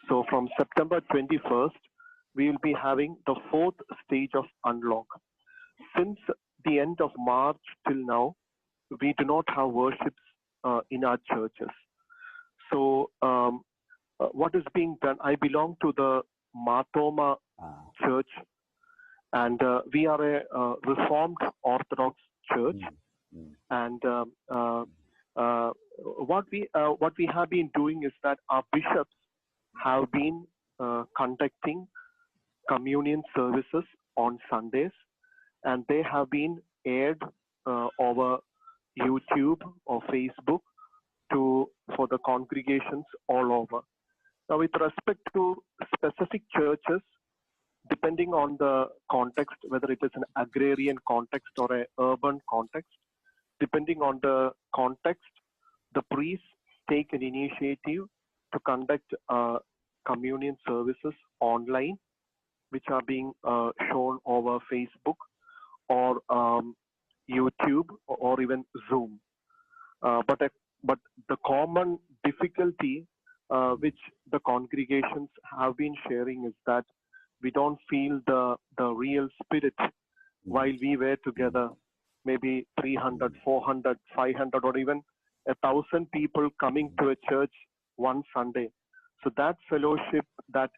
So from September 21st, we will be having the 4th stage of unlock. Since the end of March till now, we do not have worships in our churches. So what is being done, I belong to the Marthoma Church, and we are a Reformed Orthodox church. And what we have been doing is that our bishops have been conducting communion services on Sundays, and they have been aired over YouTube or Facebook for the congregations all over. Now, with respect to specific churches, depending on the context, whether it is an agrarian context or an urban context, depending on the context, the priests take an initiative to conduct communion services online, which are being shown over Facebook or YouTube or even Zoom. But the common difficulty which the congregations have been sharing is that we don't feel the real spirit while we were together, maybe 300, 400, 500, or even 1,000 people coming to a church one Sunday. So that fellowship, that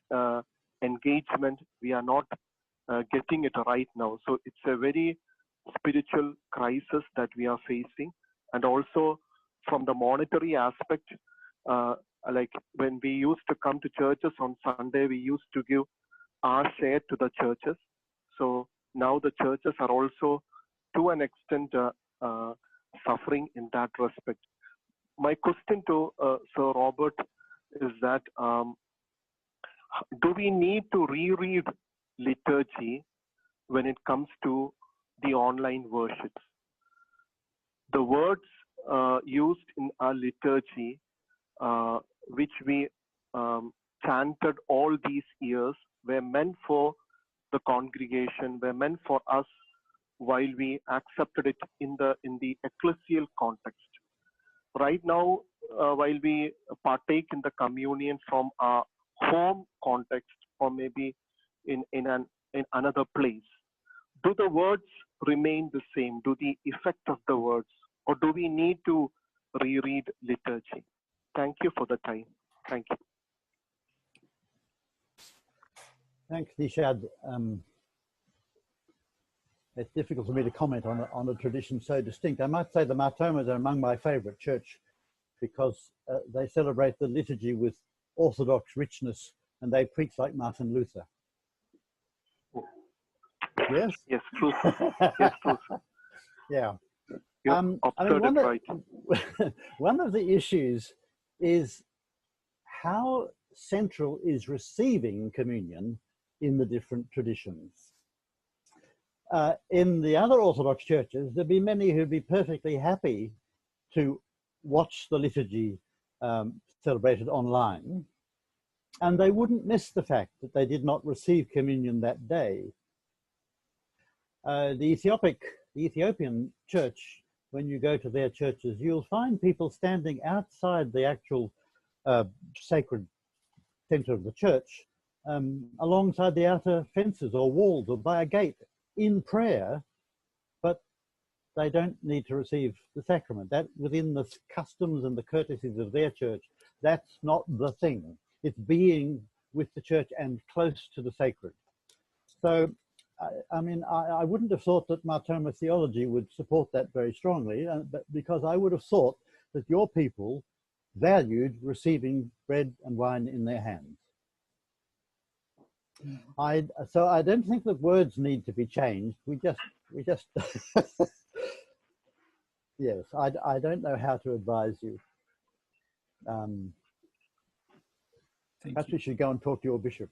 engagement, we are not getting it right now. So it's a very spiritual crisis that we are facing. And also from the monetary aspect, like when we used to come to churches on Sunday, we used to give our share to the churches. So now the churches are also to an extent suffering in that respect. My question to Sir Robert is that do we need to reread liturgy when it comes to the online worships? The words used in our liturgy, which we chanted all these years, were meant for the congregation, were meant for us while we accepted it in the ecclesial context. Right now, while we partake in the communion from our home context or maybe in another place, do the words remain the same? Do the effect of the words, or do we need to reread liturgy? Thank you for the time. Thank you. Thanks, Nishad. It's difficult for me to comment on a tradition so distinct. I might say the Marthomas are among my favorite church because they celebrate the liturgy with orthodox richness, and they preach like Martin Luther. Yes? Yes, true. Yes, true. Yeah. I mean, one of the issues is how central is receiving communion in the different traditions. In the other Orthodox churches, there'd be many who'd be perfectly happy to watch the liturgy celebrated online, and they wouldn't miss the fact that they did not receive communion that day. the Ethiopian church, when you go to their churches, you'll find people standing outside the actual sacred center of the church, alongside the outer fences or walls or by a gate in prayer, but they don't need to receive the sacrament. That within the customs and the courtesies of their church, that's not the thing. It's being with the church and close to the sacred. So, I mean, I wouldn't have thought that Martoma theology would support that very strongly, but because I would have thought that your people valued receiving bread and wine in their hands. So I don't think that words need to be changed. We just yes, I don't know how to advise you. Perhaps you should go and talk to your bishop.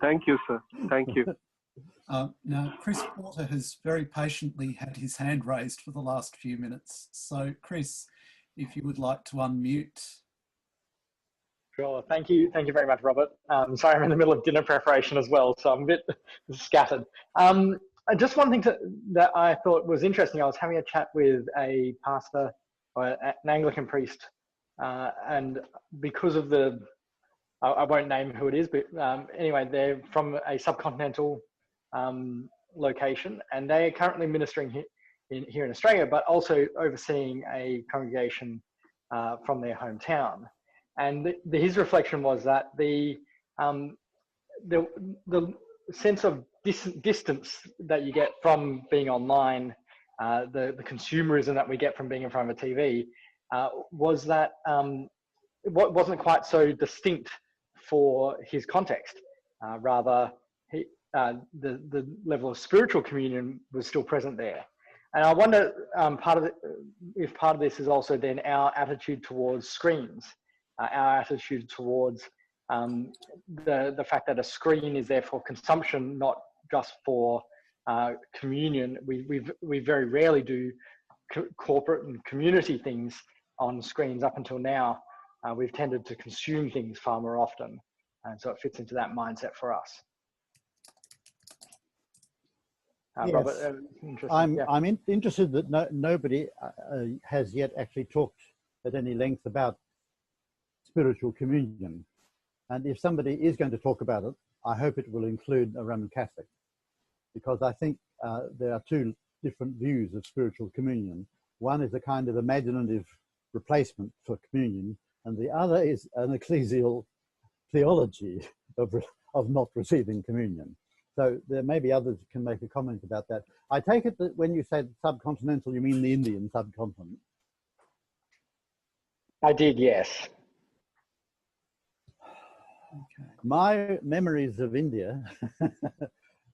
Thank you, sir. Thank you. Now, Chris Porter has very patiently had his hand raised for the last few minutes. So, Chris, if you would like to unmute. Sure. Thank you. Thank you very much, Robert. Sorry, I'm in the middle of dinner preparation as well, so I'm a bit scattered. Just one thing that I thought was interesting. I was having a chat with a pastor or an Anglican priest, and because of I won't name who it is, but anyway, they're from a subcontinental location, and they are currently ministering here in Australia, but also overseeing a congregation from their hometown. And his reflection was that the sense of distance that you get from being online, the consumerism that we get from being in front of a TV, was that it wasn't quite so distinct for his context. Rather, the level of spiritual communion was still present there. And I wonder if part of this is also then our attitude towards screens. Our attitude towards the fact that a screen is there for consumption, not just for communion. We very rarely do corporate and community things on screens up until now. We've tended to consume things far more often, and so it fits into that mindset for us. Yes. Robert, I'm interested that nobody has yet actually talked at any length about spiritual communion. And if somebody is going to talk about it, I hope it will include a Roman Catholic, because I think there are two different views of spiritual communion. One is a kind of imaginative replacement for communion, and the other is an ecclesial theology of not receiving communion. So there may be others who can make a comment about that. I take it that when you said subcontinental, you mean the Indian subcontinent? I did, yes. Okay. My memories of India,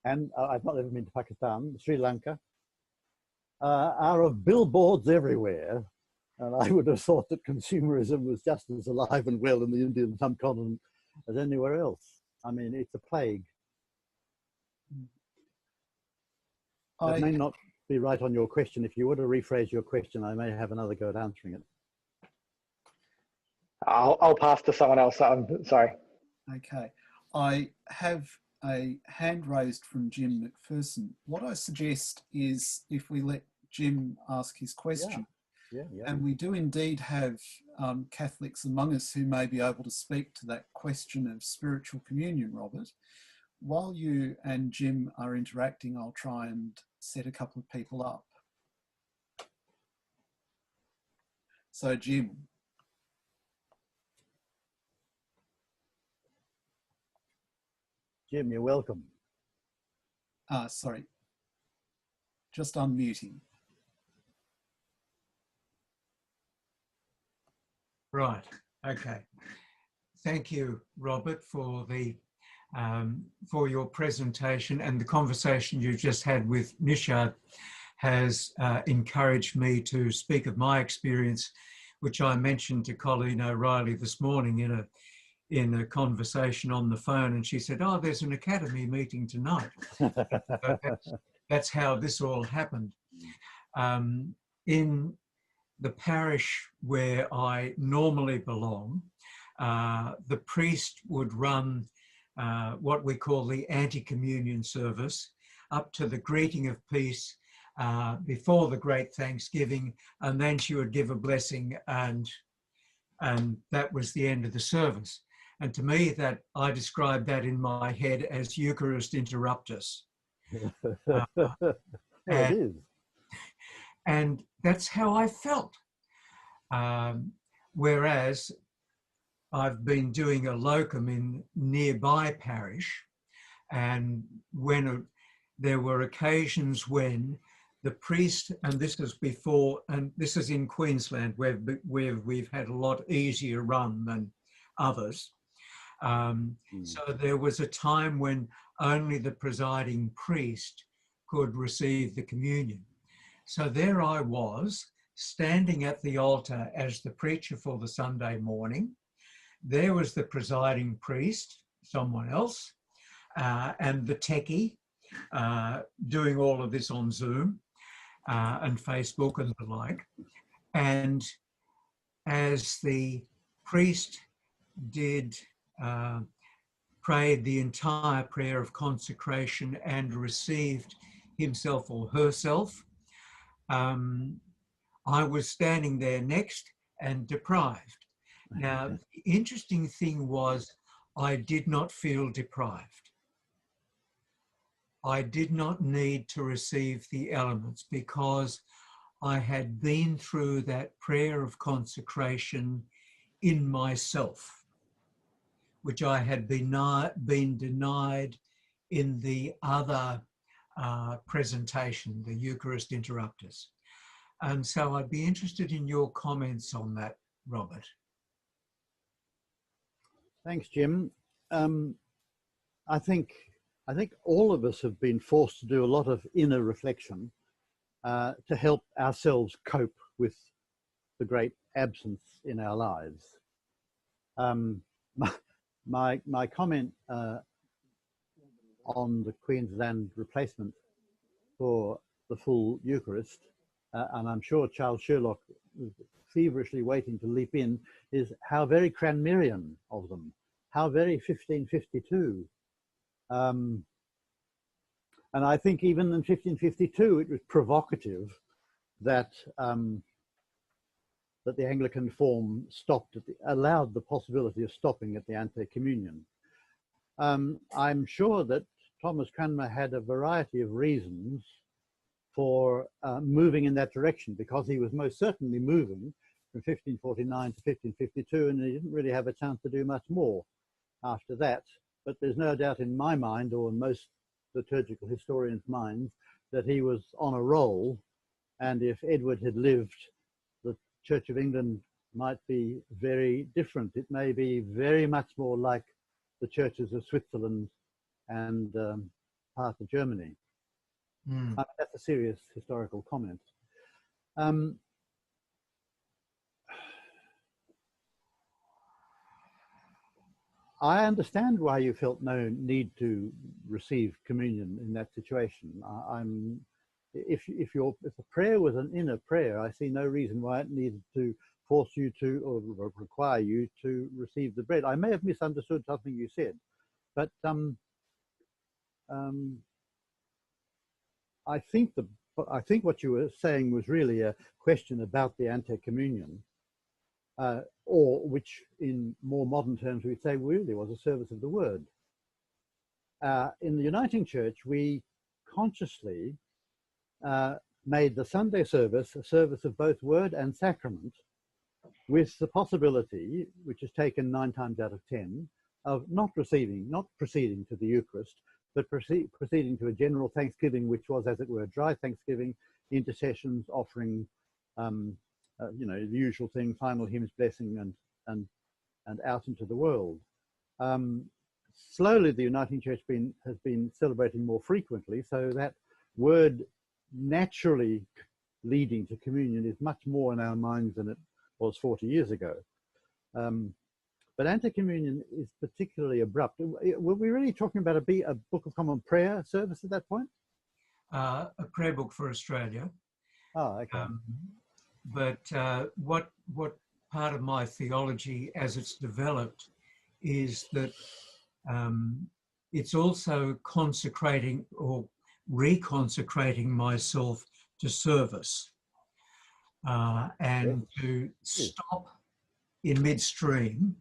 and I've not ever been to Pakistan, Sri Lanka, are of billboards everywhere. And I would have thought that consumerism was just as alive and well in the Indian subcontinent as anywhere else. I mean, it's a plague. I may not be right on your question. If you were to rephrase your question, I may have another go at answering it. I'll pass to someone else. I'm sorry. Okay. I have a hand raised from Jim McPherson. What I suggest is if we let Jim ask his question. Yeah. And we do indeed have Catholics among us who may be able to speak to that question of spiritual communion, Robert. While you and Jim are interacting, I'll try and set a couple of people up. So, Jim. Jim, you're welcome. Sorry. Just unmuting. Right. Okay. Thank you, Robert, for your presentation, and the conversation you just had with Nishad has encouraged me to speak of my experience, which I mentioned to Colleen O'Reilly this morning in a conversation on the phone, and she said, "Oh, there's an academy meeting tonight." So that's how this all happened. In the parish where I normally belong, the priest would run what we call the anti-communion service, up to the greeting of peace before the great Thanksgiving, and then she would give a blessing, and that was the end of the service. And to me, that I described that in my head as Eucharist interruptus. It is. And that's how I felt. Whereas I've been doing a locum in nearby parish, and when there were occasions when the priest, and this is before, and this is in Queensland where we've had a lot easier run than others. So there was a time when only the presiding priest could receive the communion. So there I was, standing at the altar as the preacher for the Sunday morning. There was the presiding priest, someone else, and the techie doing all of this on Zoom and Facebook and the like. And as the priest did prayed the entire prayer of consecration and received himself or herself, I was standing there next and deprived. Now, the interesting thing was I did not feel deprived. I did not need to receive the elements because I had been through that prayer of consecration in myself, which I had been denied in the other presentation, the Eucharist interruptus. And so I'd be interested in your comments on that, Robert. Thanks, Jim. I think all of us have been forced to do a lot of inner reflection to help ourselves cope with the great absence in our lives. My comment on the Queensland replacement for the full Eucharist, and I'm sure Charles Sherlock was feverishly waiting to leap in, is how very Cranmerian of them, how very 1552. And I think even in 1552, it was provocative that that the Anglican form stopped, allowed the possibility of stopping at the ante-communion. I'm sure that Thomas Cranmer had a variety of reasons for moving in that direction, because he was most certainly moving from 1549 to 1552, and he didn't really have a chance to do much more after that. But there's no doubt in my mind, or in most liturgical historians' minds, that he was on a roll, and if Edward had lived, the Church of England might be very different. It may be very much more like the churches of Switzerland and part of Germany. That's a serious historical comment. I understand why you felt no need to receive communion in that situation. If a prayer was an inner prayer, I see no reason why it needed to force you to, or require you to receive the bread. I may have misunderstood something you said, but I think what you were saying was really a question about the ante-communion, or which in more modern terms we'd say really was a service of the word. In the Uniting Church, we consciously made the Sunday service a service of both word and sacrament, with the possibility, which is taken 9 times out of 10, of not proceeding to the Eucharist, but proceeding to a general thanksgiving, which was, as it were, dry thanksgiving, intercessions, offering, the usual thing, final hymns, blessing, and out into the world. Slowly, the Uniting Church has been celebrating more frequently, so that word naturally leading to communion is much more in our minds than it was 40 years ago. But ante-communion is particularly abrupt. Were we really talking about a Book of Common Prayer service at that point? A prayer book for Australia. Oh, okay. But what part of my theology as it's developed is that it's also consecrating or reconsecrating myself to service and to stop in midstream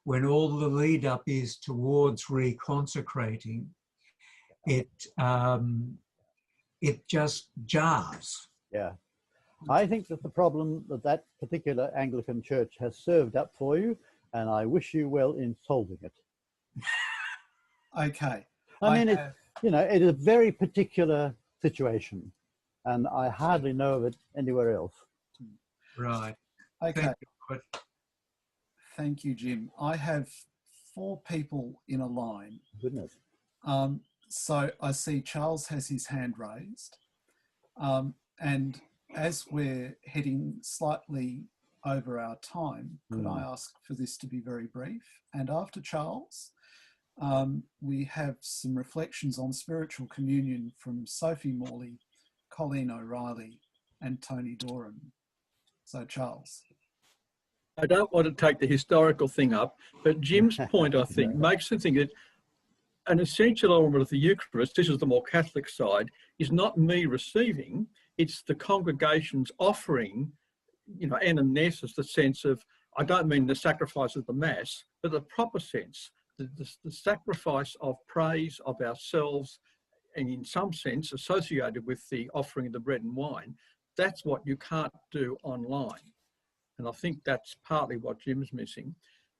when all the lead up is towards reconsecrating. It just jars. Yeah. I think that the problem that that particular Anglican church has served up for you, and I wish you well in solving it. Okay. I mean, it is a very particular situation, and I hardly know of it anywhere else. Right. Okay. Thank you, Jim. I have 4 people in a line. Goodness. So I see Charles has his hand raised. And as we're heading slightly over our time, could I ask for this to be very brief? And after Charles, we have some reflections on spiritual communion from Sophie Morley, Colleen O'Reilly, and Tony Doran. So Charles. I don't want to take the historical thing up, but Jim's point, I think, makes the thing that an essential element of the Eucharist, this is the more Catholic side, is not me receiving, it's the congregation's offering, anamnesis, the sense of, I don't mean the sacrifice of the Mass, but the proper sense, the sacrifice of praise of ourselves, and in some sense associated with the offering of the bread and wine. That's what you can't do online. And I think that's partly what Jim's missing.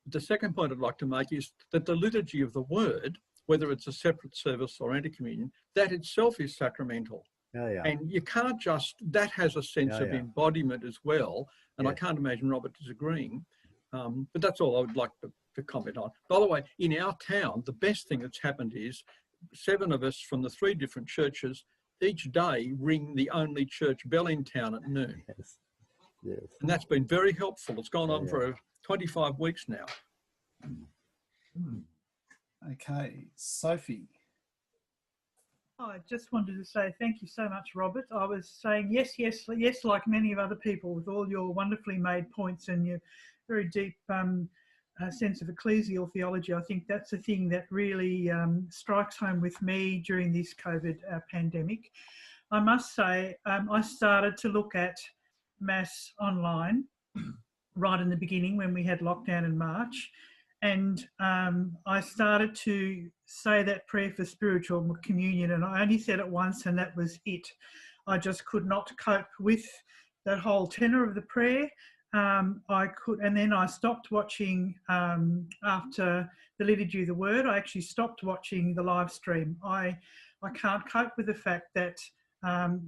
The second point I'd like to make is that the liturgy of the word, whether it's a separate service or anti-communion, that itself is sacramental. And you can't just, that has a sense of embodiment as well. And I can't imagine Robert disagreeing. But that's all I would like to comment on. By the way, in our town, the best thing that's happened is 7 of us from the 3 different churches each day ring the only church bell in town at noon. Yes. And that's been very helpful. It's gone on for 25 weeks now. Okay, Sophie. I just wanted to say thank you so much, Robert. I was saying yes, yes, yes, like many of other people, with all your wonderfully made points and your very deep sense of ecclesial theology. I think that's the thing that really strikes home with me during this COVID pandemic. I must say, I started to look at Mass online right in the beginning when we had lockdown in March. And I started to say that prayer for spiritual communion, and I only said it once, and that was it. I just could not cope with that whole tenor of the prayer. And then I stopped watching after the Liturgy of the Word. I actually stopped watching the live stream. I can't cope with the fact that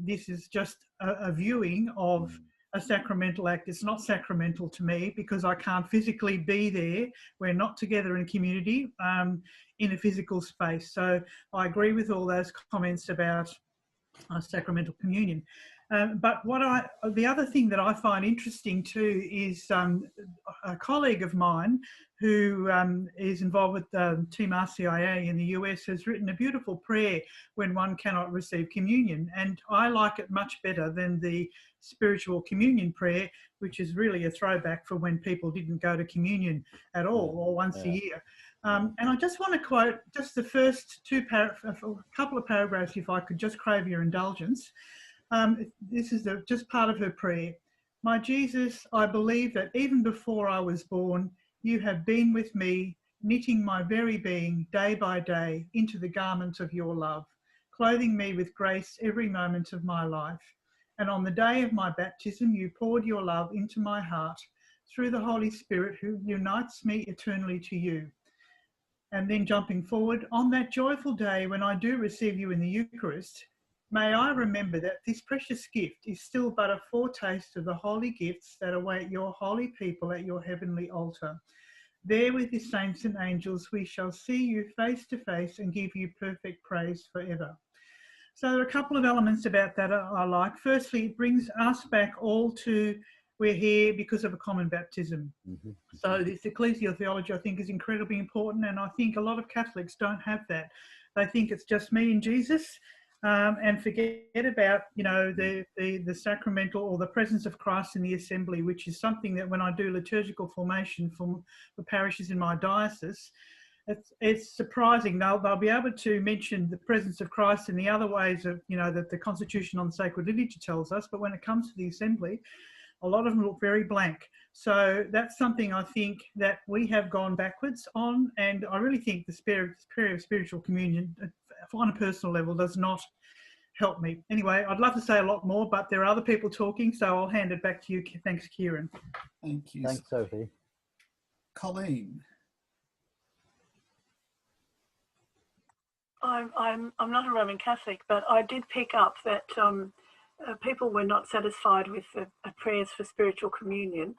this is just a viewing of a sacramental act. It's not sacramental to me because I can't physically be there. We're not together in community in a physical space. So I agree with all those comments about sacramental communion. But the other thing that I find interesting too is a colleague of mine who is involved with Team RCIA in the US has written a beautiful prayer when one cannot receive communion. And I like it much better than the spiritual communion prayer, which is really a throwback for when people didn't go to communion at all or once a year. And I just want to quote just the first a couple of paragraphs, if I could just crave your indulgence. This is just part of her prayer. My Jesus, I believe that even before I was born, you have been with me, knitting my very being day by day into the garments of your love, clothing me with grace every moment of my life. And on the day of my baptism, you poured your love into my heart through the Holy Spirit who unites me eternally to you. And then jumping forward, on that joyful day when I do receive you in the Eucharist, may I remember that this precious gift is still but a foretaste of the holy gifts that await your holy people at your heavenly altar. There with the saints and angels, we shall see you face to face and give you perfect praise forever. So there are a couple of elements about that I like. Firstly, it brings us back all to we're here because of a common baptism. So this ecclesial theology, I think, is incredibly important, and I think a lot of Catholics don't have that. They think it's just me and Jesus, and forget about, the sacramental or the presence of Christ in the assembly, which is something that when I do liturgical formation for parishes in my diocese, it's surprising. They'll be able to mention the presence of Christ in the other ways of, you know, that the Constitution on Sacred Liturgy tells us, but when it comes to the Assembly, a lot of them look very blank. So that's something I think that we have gone backwards on, and I really think the spirit of spiritual communion, on a personal level, does not help me. Anyway, I'd love to say a lot more, but there are other people talking, so I'll hand it back to you. Thanks, Kieran. Thank you. Thanks, Sophie. Colleen. I'm not a Roman Catholic, but I did pick up that people were not satisfied with the prayers for spiritual communion,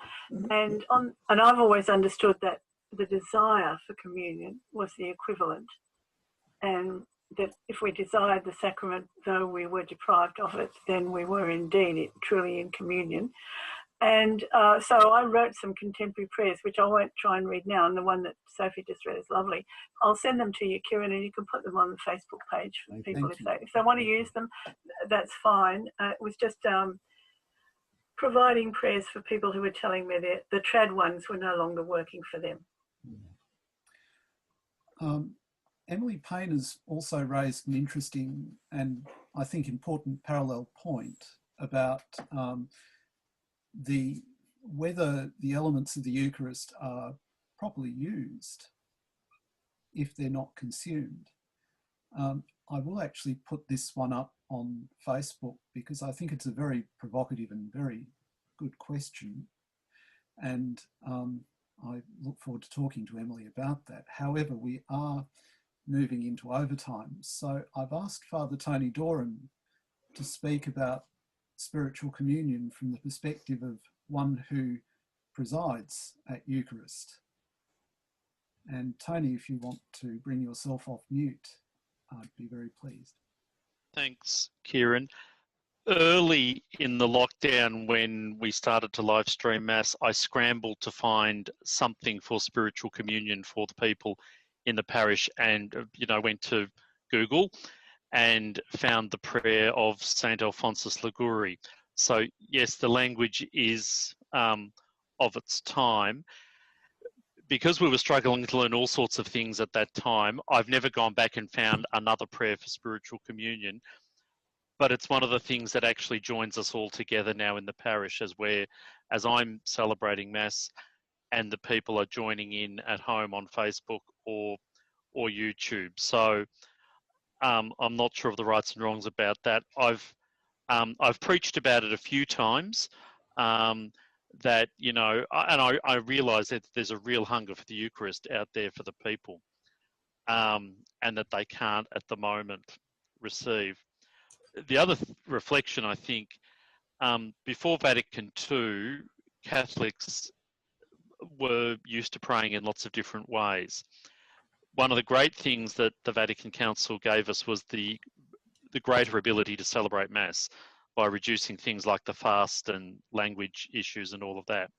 and I've always understood that the desire for communion was the equivalent, and that if we desired the sacrament, though we were deprived of it, then we were indeed truly in communion. And so I wrote some contemporary prayers, which I won't try and read now, and the one that Sophie just read is lovely. I'll send them to you, Kieran, and you can put them on the Facebook page for people if they want to use them. That's fine. It was just providing prayers for people who were telling me that the trad ones were no longer working for them. Emily Payne has also raised an interesting and I think important parallel point about whether the elements of the Eucharist are properly used if they're not consumed. I will actually put this one up on Facebook because I think it's a very provocative and very good question, and I look forward to talking to Emily about that. However, we are moving into overtime, so I've asked Father Tony Doran to speak about spiritual communion from the perspective of one who presides at Eucharist. And Tony, if you want to bring yourself off mute, I'd be very pleased. Thanks, Kieran. Early in the lockdown, when we started to live stream Mass, I scrambled to find something for spiritual communion for the people in the parish, and went to Google and found the prayer of Saint Alphonsus Liguori. So yes, the language is of its time. Because we were struggling to learn all sorts of things at that time, I've never gone back and found another prayer for spiritual communion. But it's one of the things that actually joins us all together now in the parish, as I'm celebrating Mass and the people are joining in at home on Facebook or YouTube. So I'm not sure of the rights and wrongs about that. I've preached about it a few times. That, and I realise that there's a real hunger for the Eucharist out there for the people, and that they can't at the moment receive. The other reflection, I think, before Vatican II, Catholics were used to praying in lots of different ways. One of the great things that the Vatican Council gave us was the greater ability to celebrate Mass by reducing things like the fast and language issues and all of that.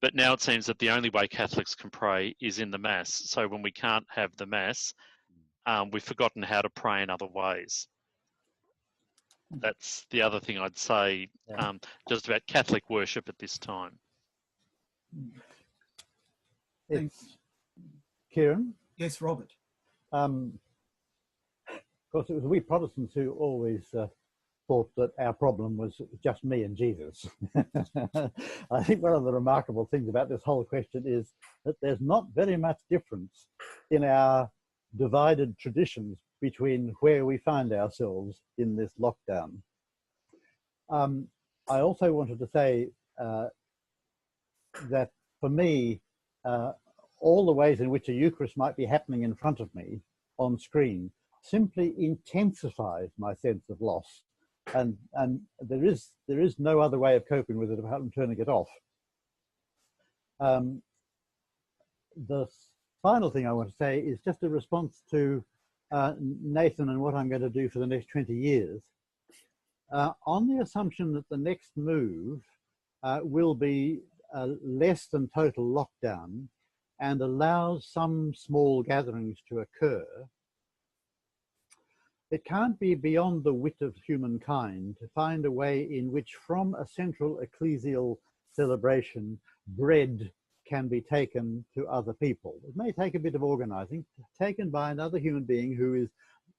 But now it seems that the only way Catholics can pray is in the Mass. So when we can't have the Mass, we've forgotten how to pray in other ways. That's the other thing I'd say, just about Catholic worship at this time. It's Kieran? Yes, Robert. Of course, it was we Protestants who always thought that our problem was just me and Jesus. I think one of the remarkable things about this whole question is that there's not very much difference in our divided traditions between where we find ourselves in this lockdown. I also wanted to say that for me, all the ways in which a Eucharist might be happening in front of me on screen simply intensifies my sense of loss. And there is no other way of coping with it apart from turning it off. The final thing I want to say is just a response to Nathan and what I'm going to do for the next 20 years. On the assumption that the next move will be less than total lockdown and allows some small gatherings to occur, it can't be beyond the wit of humankind to find a way in which from a central ecclesial celebration, bread can be taken to other people. It may take a bit of organizing, taken by another human being who is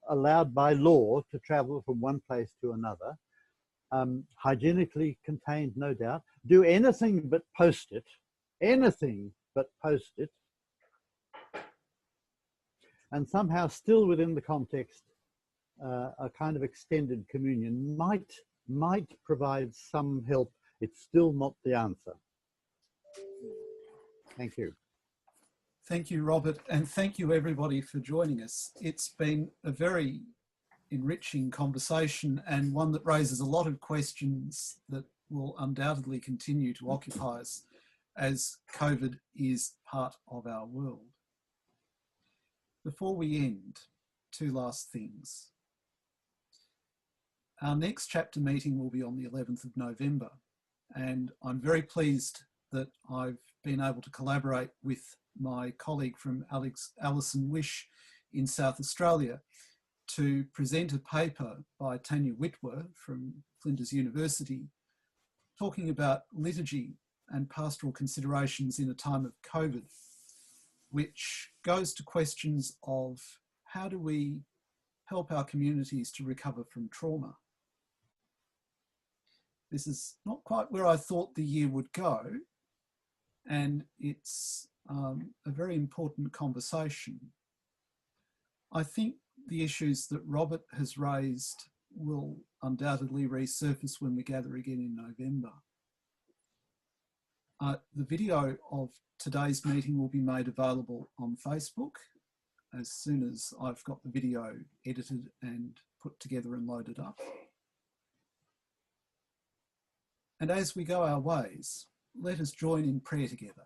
allowed by law to travel from one place to another, hygienically contained, no doubt, do anything but post it, anything but post it, and somehow still within the context, a kind of extended communion might provide some help. It's still not the answer. Thank you. Thank you, Robert, and thank you everybody for joining us. It's been a very enriching conversation and one that raises a lot of questions that will undoubtedly continue to occupy us as COVID is part of our world. Before we end, two last things. Our next chapter meeting will be on the 11th of November, and I'm very pleased that I've been able to collaborate with my colleague from Alison Wish in South Australia to present a paper by Tanya Witwer from Flinders University talking about liturgy and pastoral considerations in a time of COVID, which goes to questions of how do we help our communities to recover from trauma. This is not quite where I thought the year would go, and it's a very important conversation. I think the issues that Robert has raised will undoubtedly resurface when we gather again in November. The video of today's meeting will be made available on Facebook as soon as I've got the video edited and put together and loaded up. And as we go our ways, let us join in prayer together.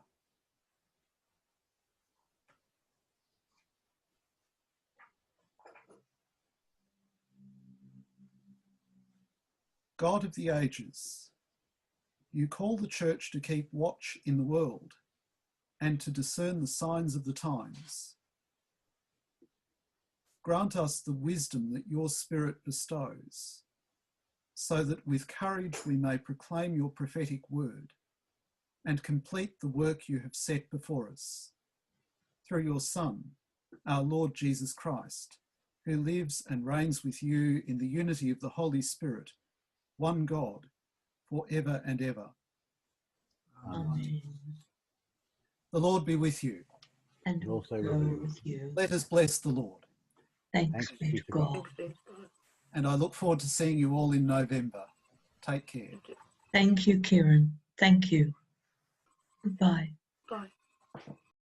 God of the ages, you call the Church to keep watch in the world and to discern the signs of the times. Grant us the wisdom that your Spirit bestows, so that with courage we may proclaim your prophetic word and complete the work you have set before us. Through your Son, our Lord Jesus Christ, who lives and reigns with you in the unity of the Holy Spirit, one God, forever and ever. Amen. The Lord be with you. And also with you. Let us bless the Lord. Thanks be to God. And I look forward to seeing you all in November. Take care. Thank you, Kieran. Thank you. Goodbye. Bye.